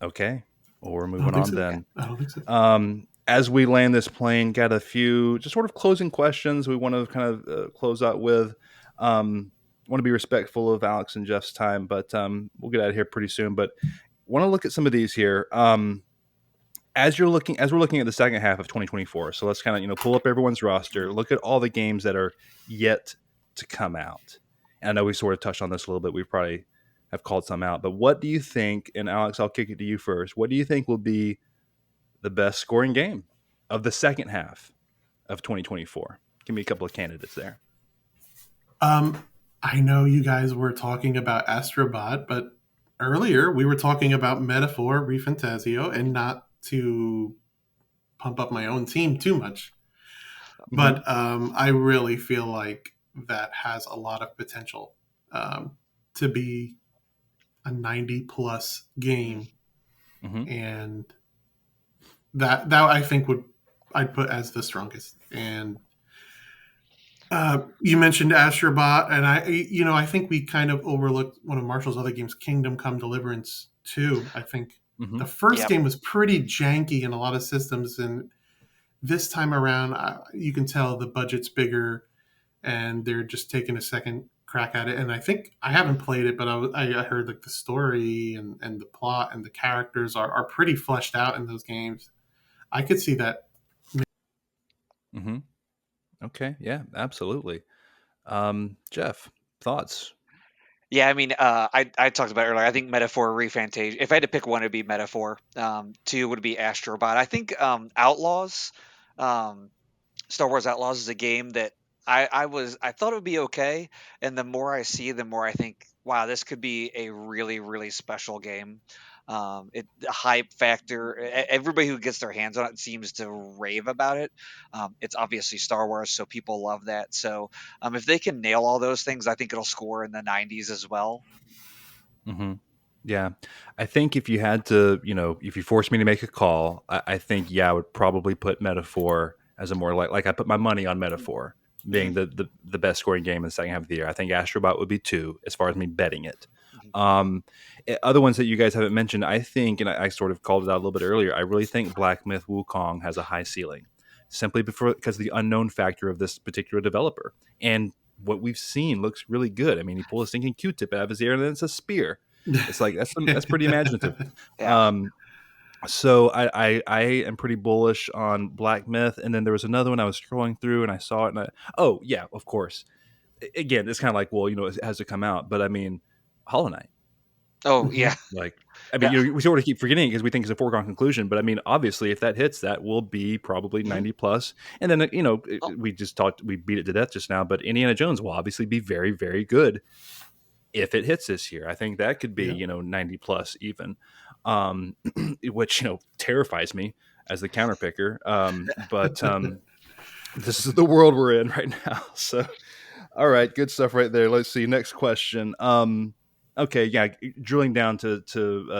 Okay, well, we're I don't moving think on so. then. I don't think so. As we land this plane, got a few just sort of closing questions we want to kind of close out with. Want to be respectful of Alex and Jeff's time, but we'll get out of here pretty soon. But want to look at some of these here. As we're looking at the second half of 2024, so let's kind of pull up everyone's roster, look at all the games that are yet to come out. And I know we sort of touched on this a little bit. We probably have called some out, but what do you think? And Alex, I'll kick it to you first. What do you think will be the best scoring game of the second half of 2024? Give me a couple of candidates there. I know you guys were talking about Astrobot, but earlier we were talking about Metaphor Refantasio, and not to pump up my own team too much, Mm-hmm. but I really feel like that has a lot of potential to be a 90 plus game, Mm-hmm. and that I think would I'd put as the strongest. And you mentioned Astrobot, and I think we kind of overlooked one of Marshall's other games, Kingdom Come Deliverance 2. I think Mm-hmm. the first Yep. game was pretty janky in a lot of systems, and this time around, you can tell the budget's bigger, and they're just taking a second crack at it. And I think I haven't played it, but I heard like the story and the plot and the characters are pretty fleshed out in those games. I could see that. Mm-hmm. Okay. Yeah, absolutely. Jeff, thoughts? Yeah, I mean, I talked about it earlier. I think Metaphor, Refantasia. If I had to pick one, it'd be Metaphor. Two would be Astrobot. I think Outlaws, um, Star Wars Outlaws is a game that I thought it would be okay, and the more I see, the more I think, wow, this could be a really really special game. The hype factor, everybody who gets their hands on it seems to rave about it. It's obviously Star Wars, so people love that. So if they can nail all those things, I think it'll score in the 90s as well. Mm-hmm. Yeah, I think if you had to, if you forced me to make a call, I think I would probably put Metaphor as a more like I put my money on Metaphor being Mhm, the best scoring game in the second half of the year. I think Astrobot would be two as far as me betting it. mhm, Um, Other ones that you guys haven't mentioned, I think, and I sort of called it out a little bit earlier. I really think Black Myth Wukong has a high ceiling, simply because of the unknown factor of this particular developer, and what we've seen looks really good. I mean, he pulled a stinking Q-tip out of his ear, and then it's a spear. It's like that's pretty imaginative. yeah. Um, so I am pretty bullish on Black Myth, and then there was another one I was scrolling through and I saw it, and oh yeah, of course. Again, it's kind of like, well, it has to come out, but I mean, Hollow Knight. Oh yeah, Mhm. Like, I mean, yeah. we sort of keep forgetting it because we think it's a foregone conclusion. But I mean, obviously, if that hits, that will be probably Mhm. 90 plus. And then, Oh, we just talked, we beat it to death just now. But Indiana Jones will obviously be very, very good if it hits this year. I think that could be, Yeah. 90 plus even, which, terrifies me as the counter picker. But this is the world we're in right now. So, all right, good stuff right there. Let's see. Next question. Okay, yeah, drilling down to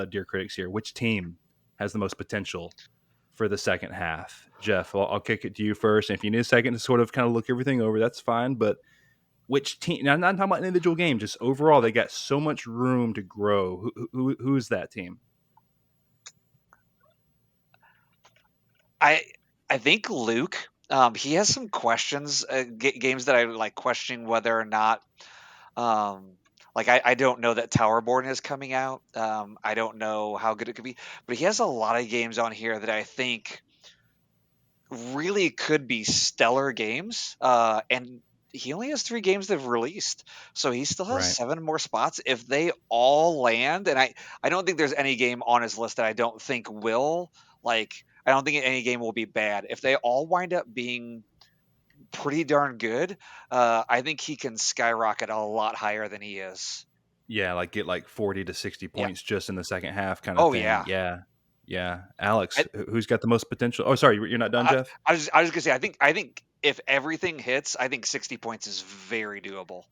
Dear Critics here. Which team has the most potential for the second half? Jeff, I'll kick it to you first. And if you need a second to sort of kind of look everything over, that's fine. But which team? Now, I'm not talking about an individual game. Just overall, they got so much room to grow. Who is that team? I I think Luke. He has some questions, games that I like questioning whether or not. Um, like I don't know that Towerborn is coming out. I don't know how good it could be, but he has a lot of games on here that I think really could be stellar games. And he only has 3 games that have released, so he still has Right. 7 more spots if they all land. And I don't think there's any game on his list that I don't think will. Like I don't think any game will be bad if they all wind up being pretty darn good. I think he can skyrocket a lot higher than he is. Yeah, like get like 40 to 60 Yeah. points just in the second half kind of Oh thing. yeah. Yeah. Yeah. Alex, I, who's got the most potential? Oh, sorry, you're not done, I, Jeff? I was gonna say I think if everything hits, I think 60 points is very doable.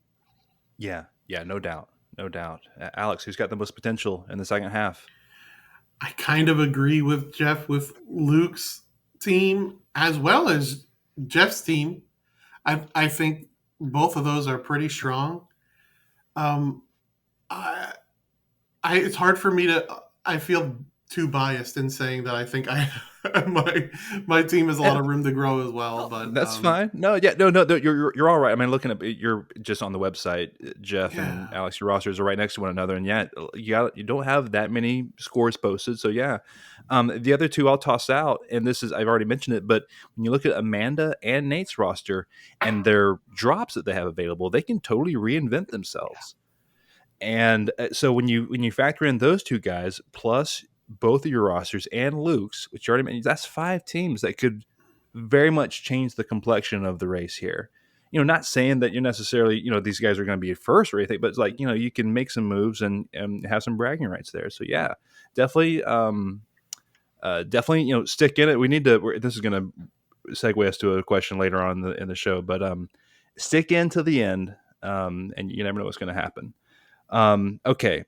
Yeah. Yeah, no doubt. No doubt. Alex, who's got the most potential in the second half? I kind of agree with Jeff with Luke's team as well as Jeff's team. I think both of those are pretty strong. Um, I, it's hard for me to. I feel too biased in saying that I think I my team has a lot And of room to grow as well. Oh, But that's fine. No, yeah, no, you're all right. I mean, looking at you're just on the website, Jeff and yeah, Alex. Your rosters are right next to one another, and yeah, you don't have that many scores posted. So yeah, the other two I'll toss out, and this is I've already mentioned it, but when you look at Amanda and Nate's roster and their drops that they have available, they can totally reinvent themselves. And so when you factor in those two guys plus both of your rosters and Luke's, which you already mentioned, that's 5 teams that could very much change the complexion of the race here. not saying that you're necessarily, these guys are going to be first or anything, but it's like, you can make some moves and have some bragging rights there. So yeah, definitely, definitely, stick in it. We need to. This is going to segue us to a question later on in the show, but stick in to the end, and you never know what's going to happen. Okay,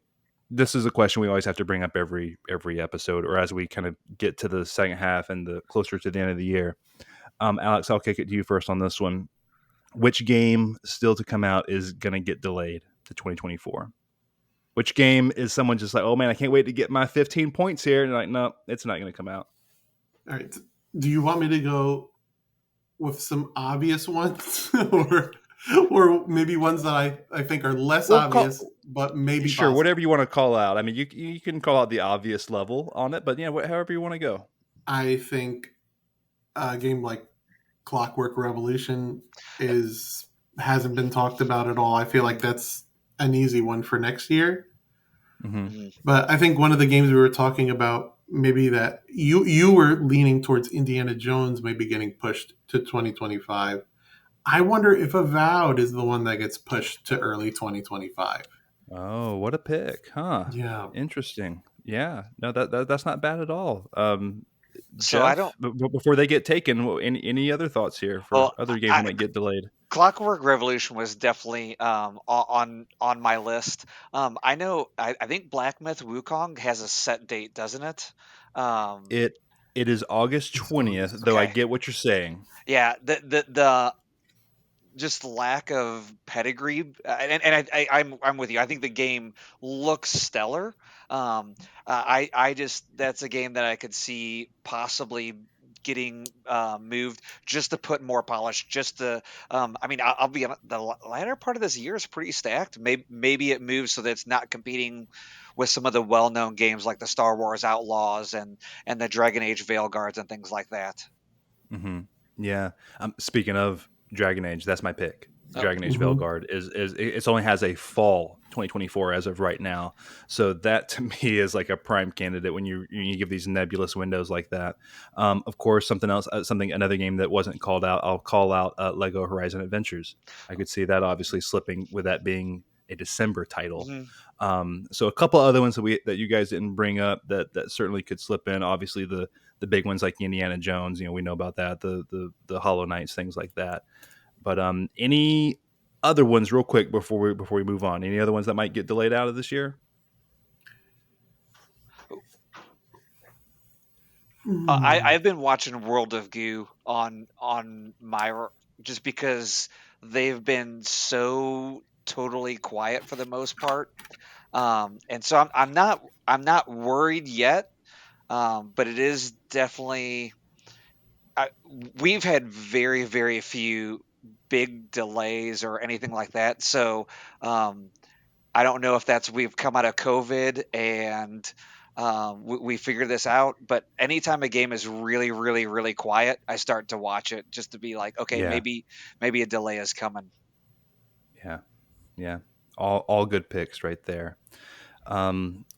this is a question we always have to bring up every episode, or as we kind of get to the second half and the closer to the end of the year. Alex, I'll kick it to you first on this one. Which game still to come out is going to get delayed to 2024? Which game is someone just like, oh man, I can't wait to get my 15 points here? And like, no, it's not going to come out. All right. Do you want me to go with some obvious ones or maybe ones that I think are less obvious, but maybe sure, possible? Whatever you want to call out. I mean, you can call out the obvious level on it, but however you want to go. I think a game like Clockwork Revolution hasn't been talked about at all. I feel like that's an easy one for next year. Mm-hmm. But I think one of the games we were talking about, maybe that you were leaning towards Indiana Jones maybe getting pushed to 2025. I wonder if Avowed is the one that gets pushed to early 2025. Oh, what a pick, huh? Yeah. Interesting. Yeah. No, that's not bad at all. So Jeff, I don't. Before they get taken, any other thoughts here for other games that might get delayed? Clockwork Revolution was definitely on my list. I know. I think Black Myth Wukong has a set date, doesn't it? It is August 20th, though. I get what you're saying. Yeah. The just lack of pedigree, and I'm with you. I think the game looks stellar. I just that's a game that I could see possibly getting moved just to put more polish. Just to, I mean, I'll be honest, the latter part of this year is pretty stacked. Maybe it moves so that it's not competing with some of the well-known games like the Star Wars Outlaws and the Dragon Age Veilguards and things like that. Mm-hmm. Yeah. Speaking of Dragon Age, that's my pick. Dragon Age Veilguard is it only has a fall 2024 as of right now, so that to me is like a prime candidate when you give these nebulous windows like that. Of course, something else, another game that wasn't called out, I'll call out Lego Horizon Adventures. I could see that obviously slipping with that being a December title. So a couple other ones that you guys didn't bring up that certainly could slip in. Obviously the big ones like Indiana Jones, we know about that, the Hollow Knights, things like that. But any other ones real quick before we move on? Any other ones that might get delayed out of this year? I've been watching World of Goo on my, just because they've been so totally quiet for the most part, and so I'm not worried yet, but it is definitely. We've had very, very few big delays or anything like that. So I don't know if we've come out of COVID and we figured this out. But anytime a game is really, really, really quiet, I start to watch it just to be like, okay, maybe a delay is coming. Yeah. All good picks right there.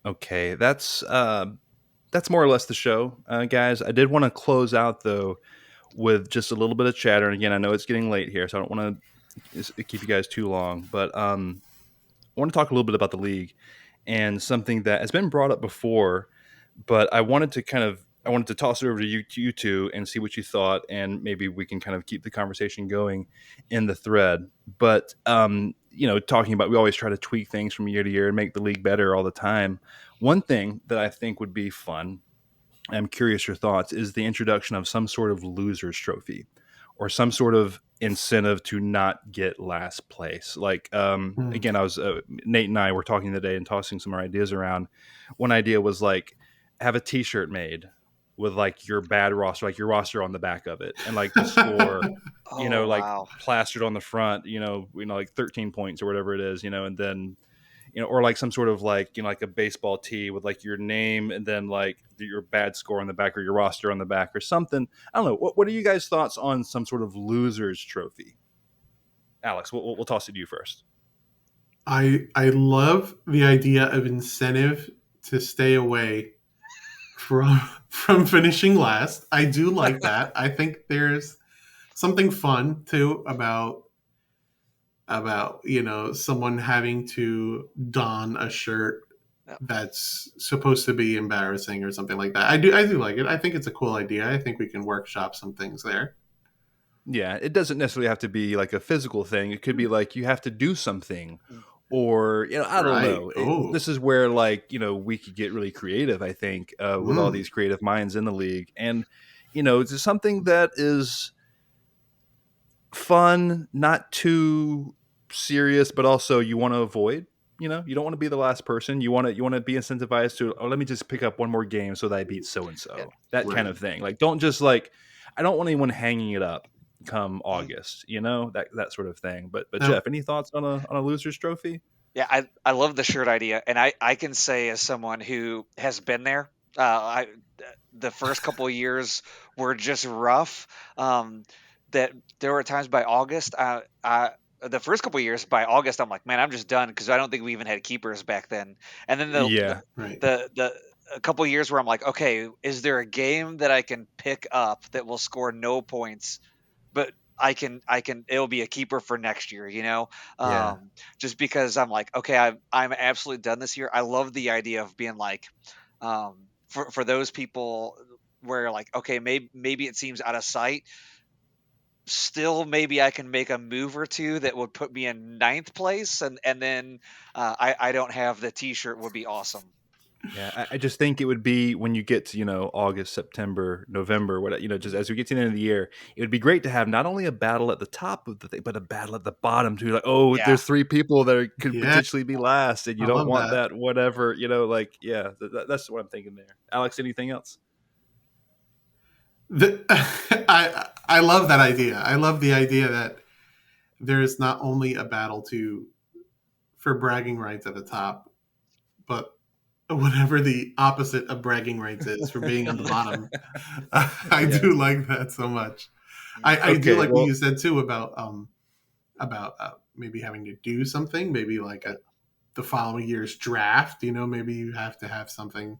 Okay, that's more or less the show, guys. I did want to close out though with just a little bit of chatter. And again, I know it's getting late here, so I don't want to keep you guys too long. But I want to talk a little bit about the league and something that has been brought up before, but I wanted to toss it over to you two and see what you thought, and maybe we can kind of keep the conversation going in the thread. But talking about, we always try to tweak things from year to year and make the league better all the time. One thing that I think would be fun, I'm curious your thoughts, is the introduction of some sort of loser's trophy or some sort of incentive to not get last place. Like, again, I was, Nate and I were talking today and tossing some ideas around. One idea was like, have a t-shirt made with like your bad roster, like your roster on the back of it, and like the score, plastered on the front, like 13 points or whatever it is, and then, or like some sort of like, like a baseball tee with like your name and then like your bad score on the back or your roster on the back or something. I don't know. What are you guys' thoughts on some sort of loser's trophy? Alex, we'll toss it to you first. I love the idea of incentive to stay away from finishing last. I do like that. I think there's something fun too about about someone having to don a shirt Yep. that's supposed to be embarrassing or something like that. I do like it. I think it's a cool idea. I think we can workshop some things there. Yeah, it doesn't necessarily have to be like a physical thing. It could be like you have to do something, Mm. or I don't Right. know. Oh. This is where like we could get really creative. I think with all these creative minds in the league, and it's just something that is fun, not too serious, but also you want to avoid. You don't want to be the last person. You want to be incentivized to. Oh, let me just pick up one more game so that I beat so and Yeah. so. That kind Right. of thing. Like, don't just like. I don't want anyone hanging it up come August. That sort of thing. But Now, Jeff, any thoughts on a losers trophy? Yeah, I love the shirt idea, and I can say as someone who has been there, the first couple of years were just rough. Um, that there were times by August, the first couple of years by August, I'm like, man, I'm just done because I don't think we even had keepers back then. And then Yeah, right. the a couple of years where I'm like, okay, is there a game that I can pick up that will score no points but I can it'll be a keeper for next year, yeah, just because I'm like, okay, I'm absolutely done this year. I love the idea of being like, for those people where like, okay, maybe it seems out of sight. Still, maybe I can make a move or two that would put me in ninth place, and then I don't have the T-shirt would be awesome. yeah. I just think it would be when you get to August, September, November, what just as we get to the end of the year, it would be great to have not only a battle at the top of the thing, but a battle at the bottom too. Like, oh, Yeah. there's three people could Yeah, potentially be last, and you I don't love want that. that. Whatever, like, yeah, that's what I'm thinking there. Alex, anything else? I love that idea. I love the idea that there is not only a battle for bragging rights at the top, but whatever the opposite of bragging rights is for being on the bottom. I Yeah. do like that so much. Mm. I do Okay. like what Well. you said too about maybe having to do something, maybe like the following year's draft. Maybe you have to have something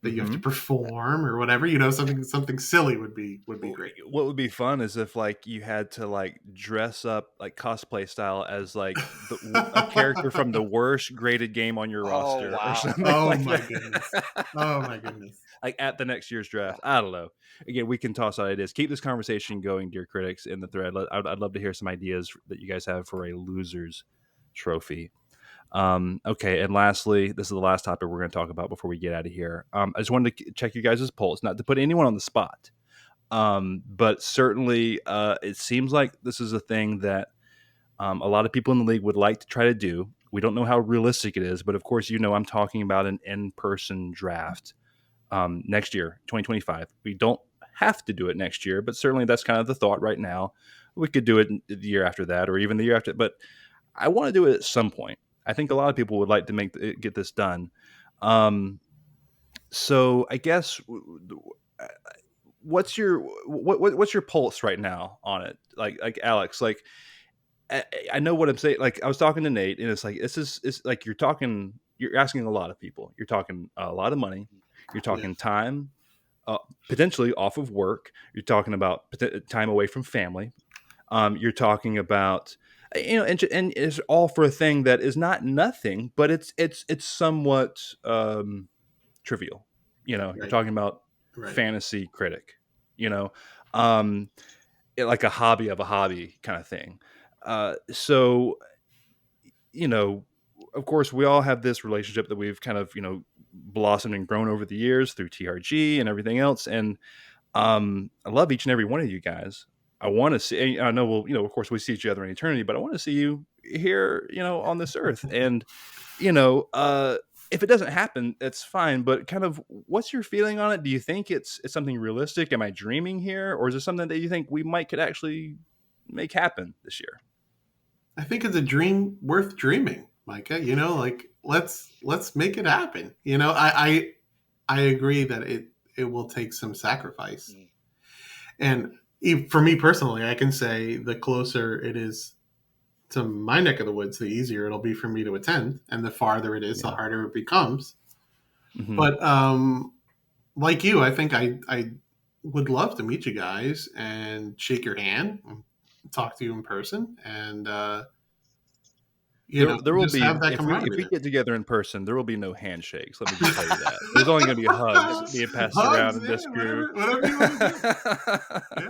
that you have to Mhm. perform or whatever. Something silly would be great. What would be fun is if like you had to like dress up like cosplay style as like a character from the worst graded game on your Oh roster or wow. something Oh like my goodness. that. Oh my goodness. Like at the next year's Yeah. draft. I don't know. Again, we can toss out ideas. Keep this conversation going, dear critics, in the thread. I'd love to hear some ideas that you guys have for a losers trophy. Okay, and lastly, this is the last topic we're going to talk about before we get out of here. I just wanted to check you guys' polls, not to put anyone on the spot, but certainly it seems like this is a thing that a lot of people in the league would like to try to do. We don't know how realistic it is, but of course, I'm talking about an in-person draft next year, 2025. We don't have to do it next year, but certainly that's kind of the thought right now. We could do it the year after that, or even the year after. But I want to do it at some point. I think a lot of people would like to get this done. So I guess what's your pulse right now on it? Like Alex, like I know what I'm saying. Like I was talking to Nate, and it's like it's like you're asking a lot of people. You're talking a lot of money. You're Yeah. talking time, potentially off of work. You're talking about time away from family. You're talking about and it's all for a thing that is not nothing, but it's somewhat trivial. You're Right. talking about Right. fantasy critic. You know, um, like a hobby of a hobby kind of thing. So of course, we all have this relationship that we've kind of blossomed and grown over the years through TRG and everything else, and I love each and every one of you guys. I want to see. I know we'll, of course, we see each other in eternity, but I want to see you here, on this earth. And you know, uh, if it doesn't happen, that's fine. But kind of, what's your feeling on it? Do you think it's something realistic? Am I dreaming here, or is it something that you think we might could actually make happen this year? I think it's a dream worth dreaming, Micah. Like let's make it happen. I agree that it will take some sacrifice. Mm. And for me personally, I can say the closer it is to my neck of the woods, the easier it'll be for me to attend, and the farther it is, the Yeah. harder it becomes. Hmm. But like you, I think I would love to meet you guys and shake your hand, and talk to you in person, and There will just be, have that if we camaraderie get together in person, there will be no handshakes. Let me just tell you that. There's only going to be hugs there. being passed around Hugs, in yeah, this group. whatever you want to do.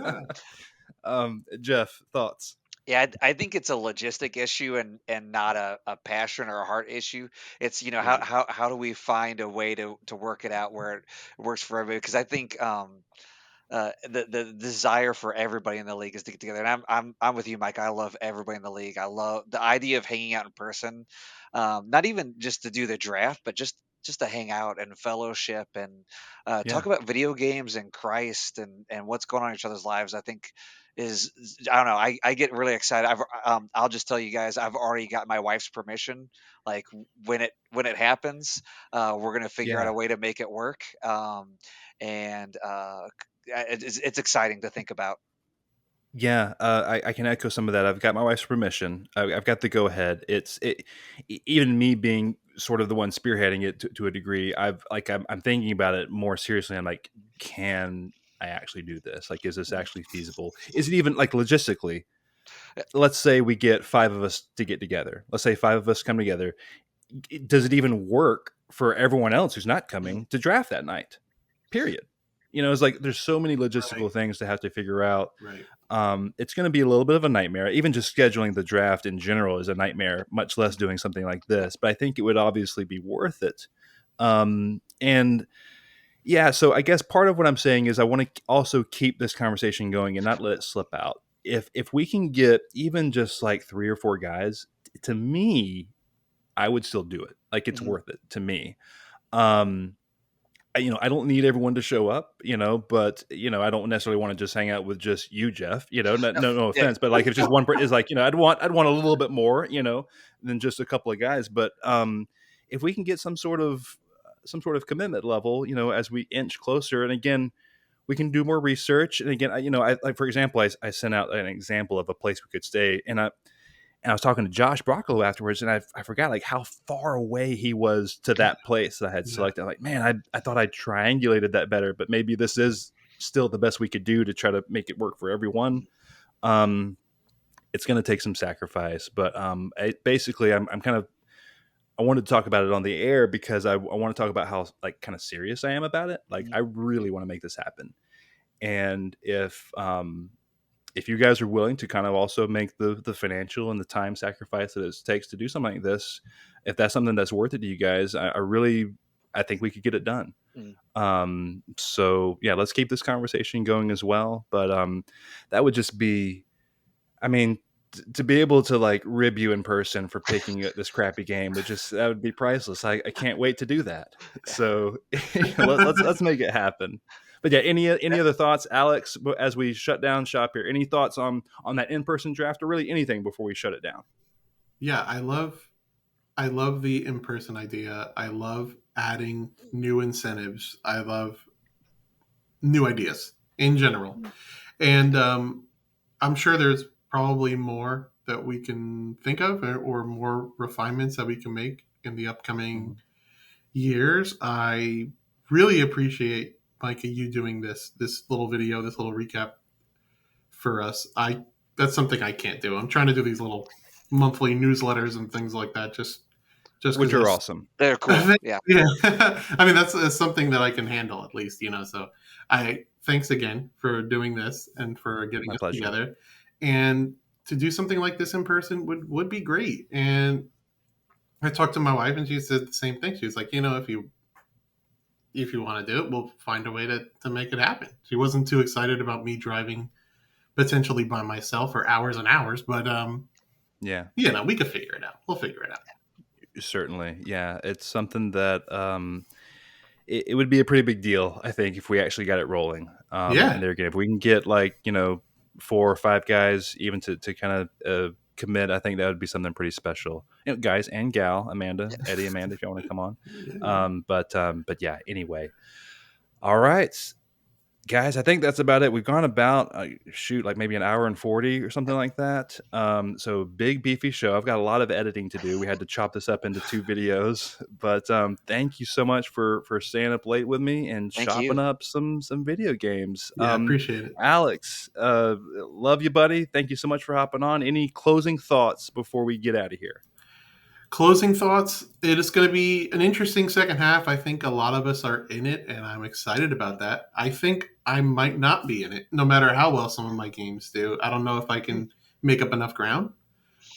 Yeah. Jeff, thoughts? Yeah, I think it's a logistic issue and not a passion or a heart issue. It's, how Right. how do we find a way to work it out where it works for everybody? Because I think the desire for everybody in the league is to get together. And I'm with you, Mike. I love everybody in the league. I love the idea of hanging out in person, not even just to do the draft, but just to hang out and fellowship and Yeah. talk about video games and Christ and what's going on in each other's lives. I think I don't know. I get really excited. I'll just tell you guys, I've already got my wife's permission. Like when it happens, we're gonna figure out Yeah. a way to make it work. And it's exciting to think about. Yeah, I can echo some of that. I've got my wife's permission. I've got the go ahead. Even me being sort of the one spearheading it to a degree. I'm thinking about it more seriously. I'm like, can I actually do this? Like, is this actually feasible? Is it even like logistically? Let's say we get 5 of us to get together. Let's say 5 of us come together. Does it even work for everyone else who's not coming to draft that night? Period. It's like there's so many logistical Right. things to have to figure out. Right. It's going to be a little bit of a nightmare. Even just scheduling the draft in general is a nightmare, much less doing something like this. But I think it would obviously be worth it. And yeah, so I guess part of what I'm saying is I want to also keep this conversation going and not let it slip out. If we can get even just like 3 or 4 guys, to me, I would still do it. Like it's Mhm. worth it to me. Um, I don't need everyone to show up, but I don't necessarily want to just hang out with just you, Jeff. No Yeah, offense, but like if just one person is like, I'd want a little bit more, than just a couple of guys. But if we can get some sort of commitment level, as we inch closer, and again, we can do more research. And again, like for example, I sent out an example of a place we could stay, and I was talking to Josh Broccolo afterwards, and I forgot like how far away he was to that place that I had Yeah. selected. I'm like, man, I thought I triangulated that better, but maybe this is still the best we could do to try to make it work for everyone. It's going to take some sacrifice, but basically, I'm kind of I wanted to talk about it on the air because I want to talk about how like kind of serious I am about it. Like, Mhm. I really want to make this happen, and if you guys are willing to kind of also make the financial and the time sacrifice that it takes to do something like this, if that's something that's worth it to you guys, I think we could get it done. Mm. So yeah, let's keep this conversation going as well. But that would just be, I mean, to be able to like rib you in person for picking this crappy game that would be priceless. I can't wait to do that. So let's make it happen. But yeah, any other thoughts, Alex, as we shut down shop here? Any thoughts on that in-person draft, or really anything before we shut it down? Yeah, I love the in-person idea. I love adding new incentives. I love new ideas in general. And I'm sure there's probably more that we can think of, or more refinements that we can make in the upcoming Mhm. years. I really appreciate, Micah, you doing this little video, this little recap for us. That's something I can't do. I'm trying to do these little monthly newsletters and things like that, just because Which are awesome. They're cool. Yeah. yeah. I mean, that's something that I can handle at least, So I thanks again for doing this and for getting My us pleasure. together. And to do something like this in person would be great. And I talked to my wife, and she said the same thing. She was like, if you want to do it, we'll find a way to make it happen. She wasn't too excited about me driving potentially by myself for hours and hours, but Yeah, we could figure it out. We'll figure it out. certainly. Yeah, it's something that it would be a pretty big deal, I think, if we actually got it rolling. And Yeah. there again, if we can get like 4 or 5 guys even to kind of commit, I think that would be something pretty special. Guys and gal, Eddie, Amanda, if you want to come on. Yeah. But yeah. Anyway, all right, guys, I think that's about it. We've gone about like maybe an hour and 40 or something like that. So big beefy show. I've got a lot of editing to do. We had to chop this up into 2 videos, but thank you so much for staying up late with me and Thank chopping you. up some video games. Yeah, appreciate it. Alex, love you, buddy. Thank you so much for hopping on. Any closing thoughts before we get out of here? Closing thoughts. It is going to be an interesting second half. I think a lot of us are in it, and I'm excited about that. I think I might not be in it, no matter how well some of my games do. I don't know if I can make up enough ground,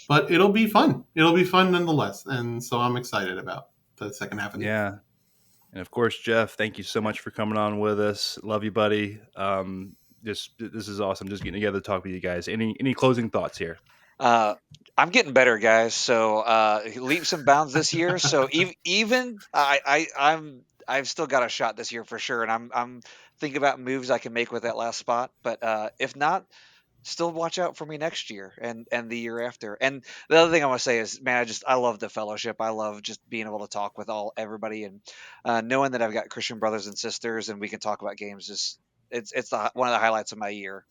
but it'll be fun. It'll be fun nonetheless, and so I'm excited about the second half of the year. Yeah. And of course, Jeff, thank you so much for coming on with us. Love you, buddy. Just this is awesome. Just getting together to talk with you guys. Any closing thoughts here? I'm getting better, guys. So leaps and bounds this year. So even I've still got a shot this year for sure, and I'm thinking about moves I can make with that last spot. But if not, still watch out for me next year and the year after. And the other thing I want to say is, man, I love the fellowship. I love just being able to talk with everybody, and knowing that I've got Christian brothers and sisters, and we can talk about games. It's one of the highlights of my year.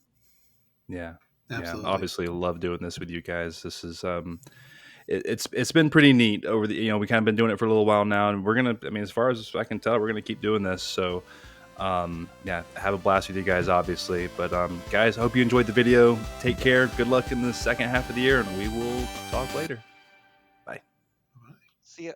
Yeah. Absolutely. Yeah, obviously love doing this with you guys. This is it's been pretty neat over the we kind of been doing it for a little while now, and we're gonna, I mean, as far as I can tell, we're gonna keep doing this. So yeah, have a blast with you guys, obviously. But guys, I hope you enjoyed the video. Take care. Good luck in the second half of the year, and we will talk later. Bye. See ya.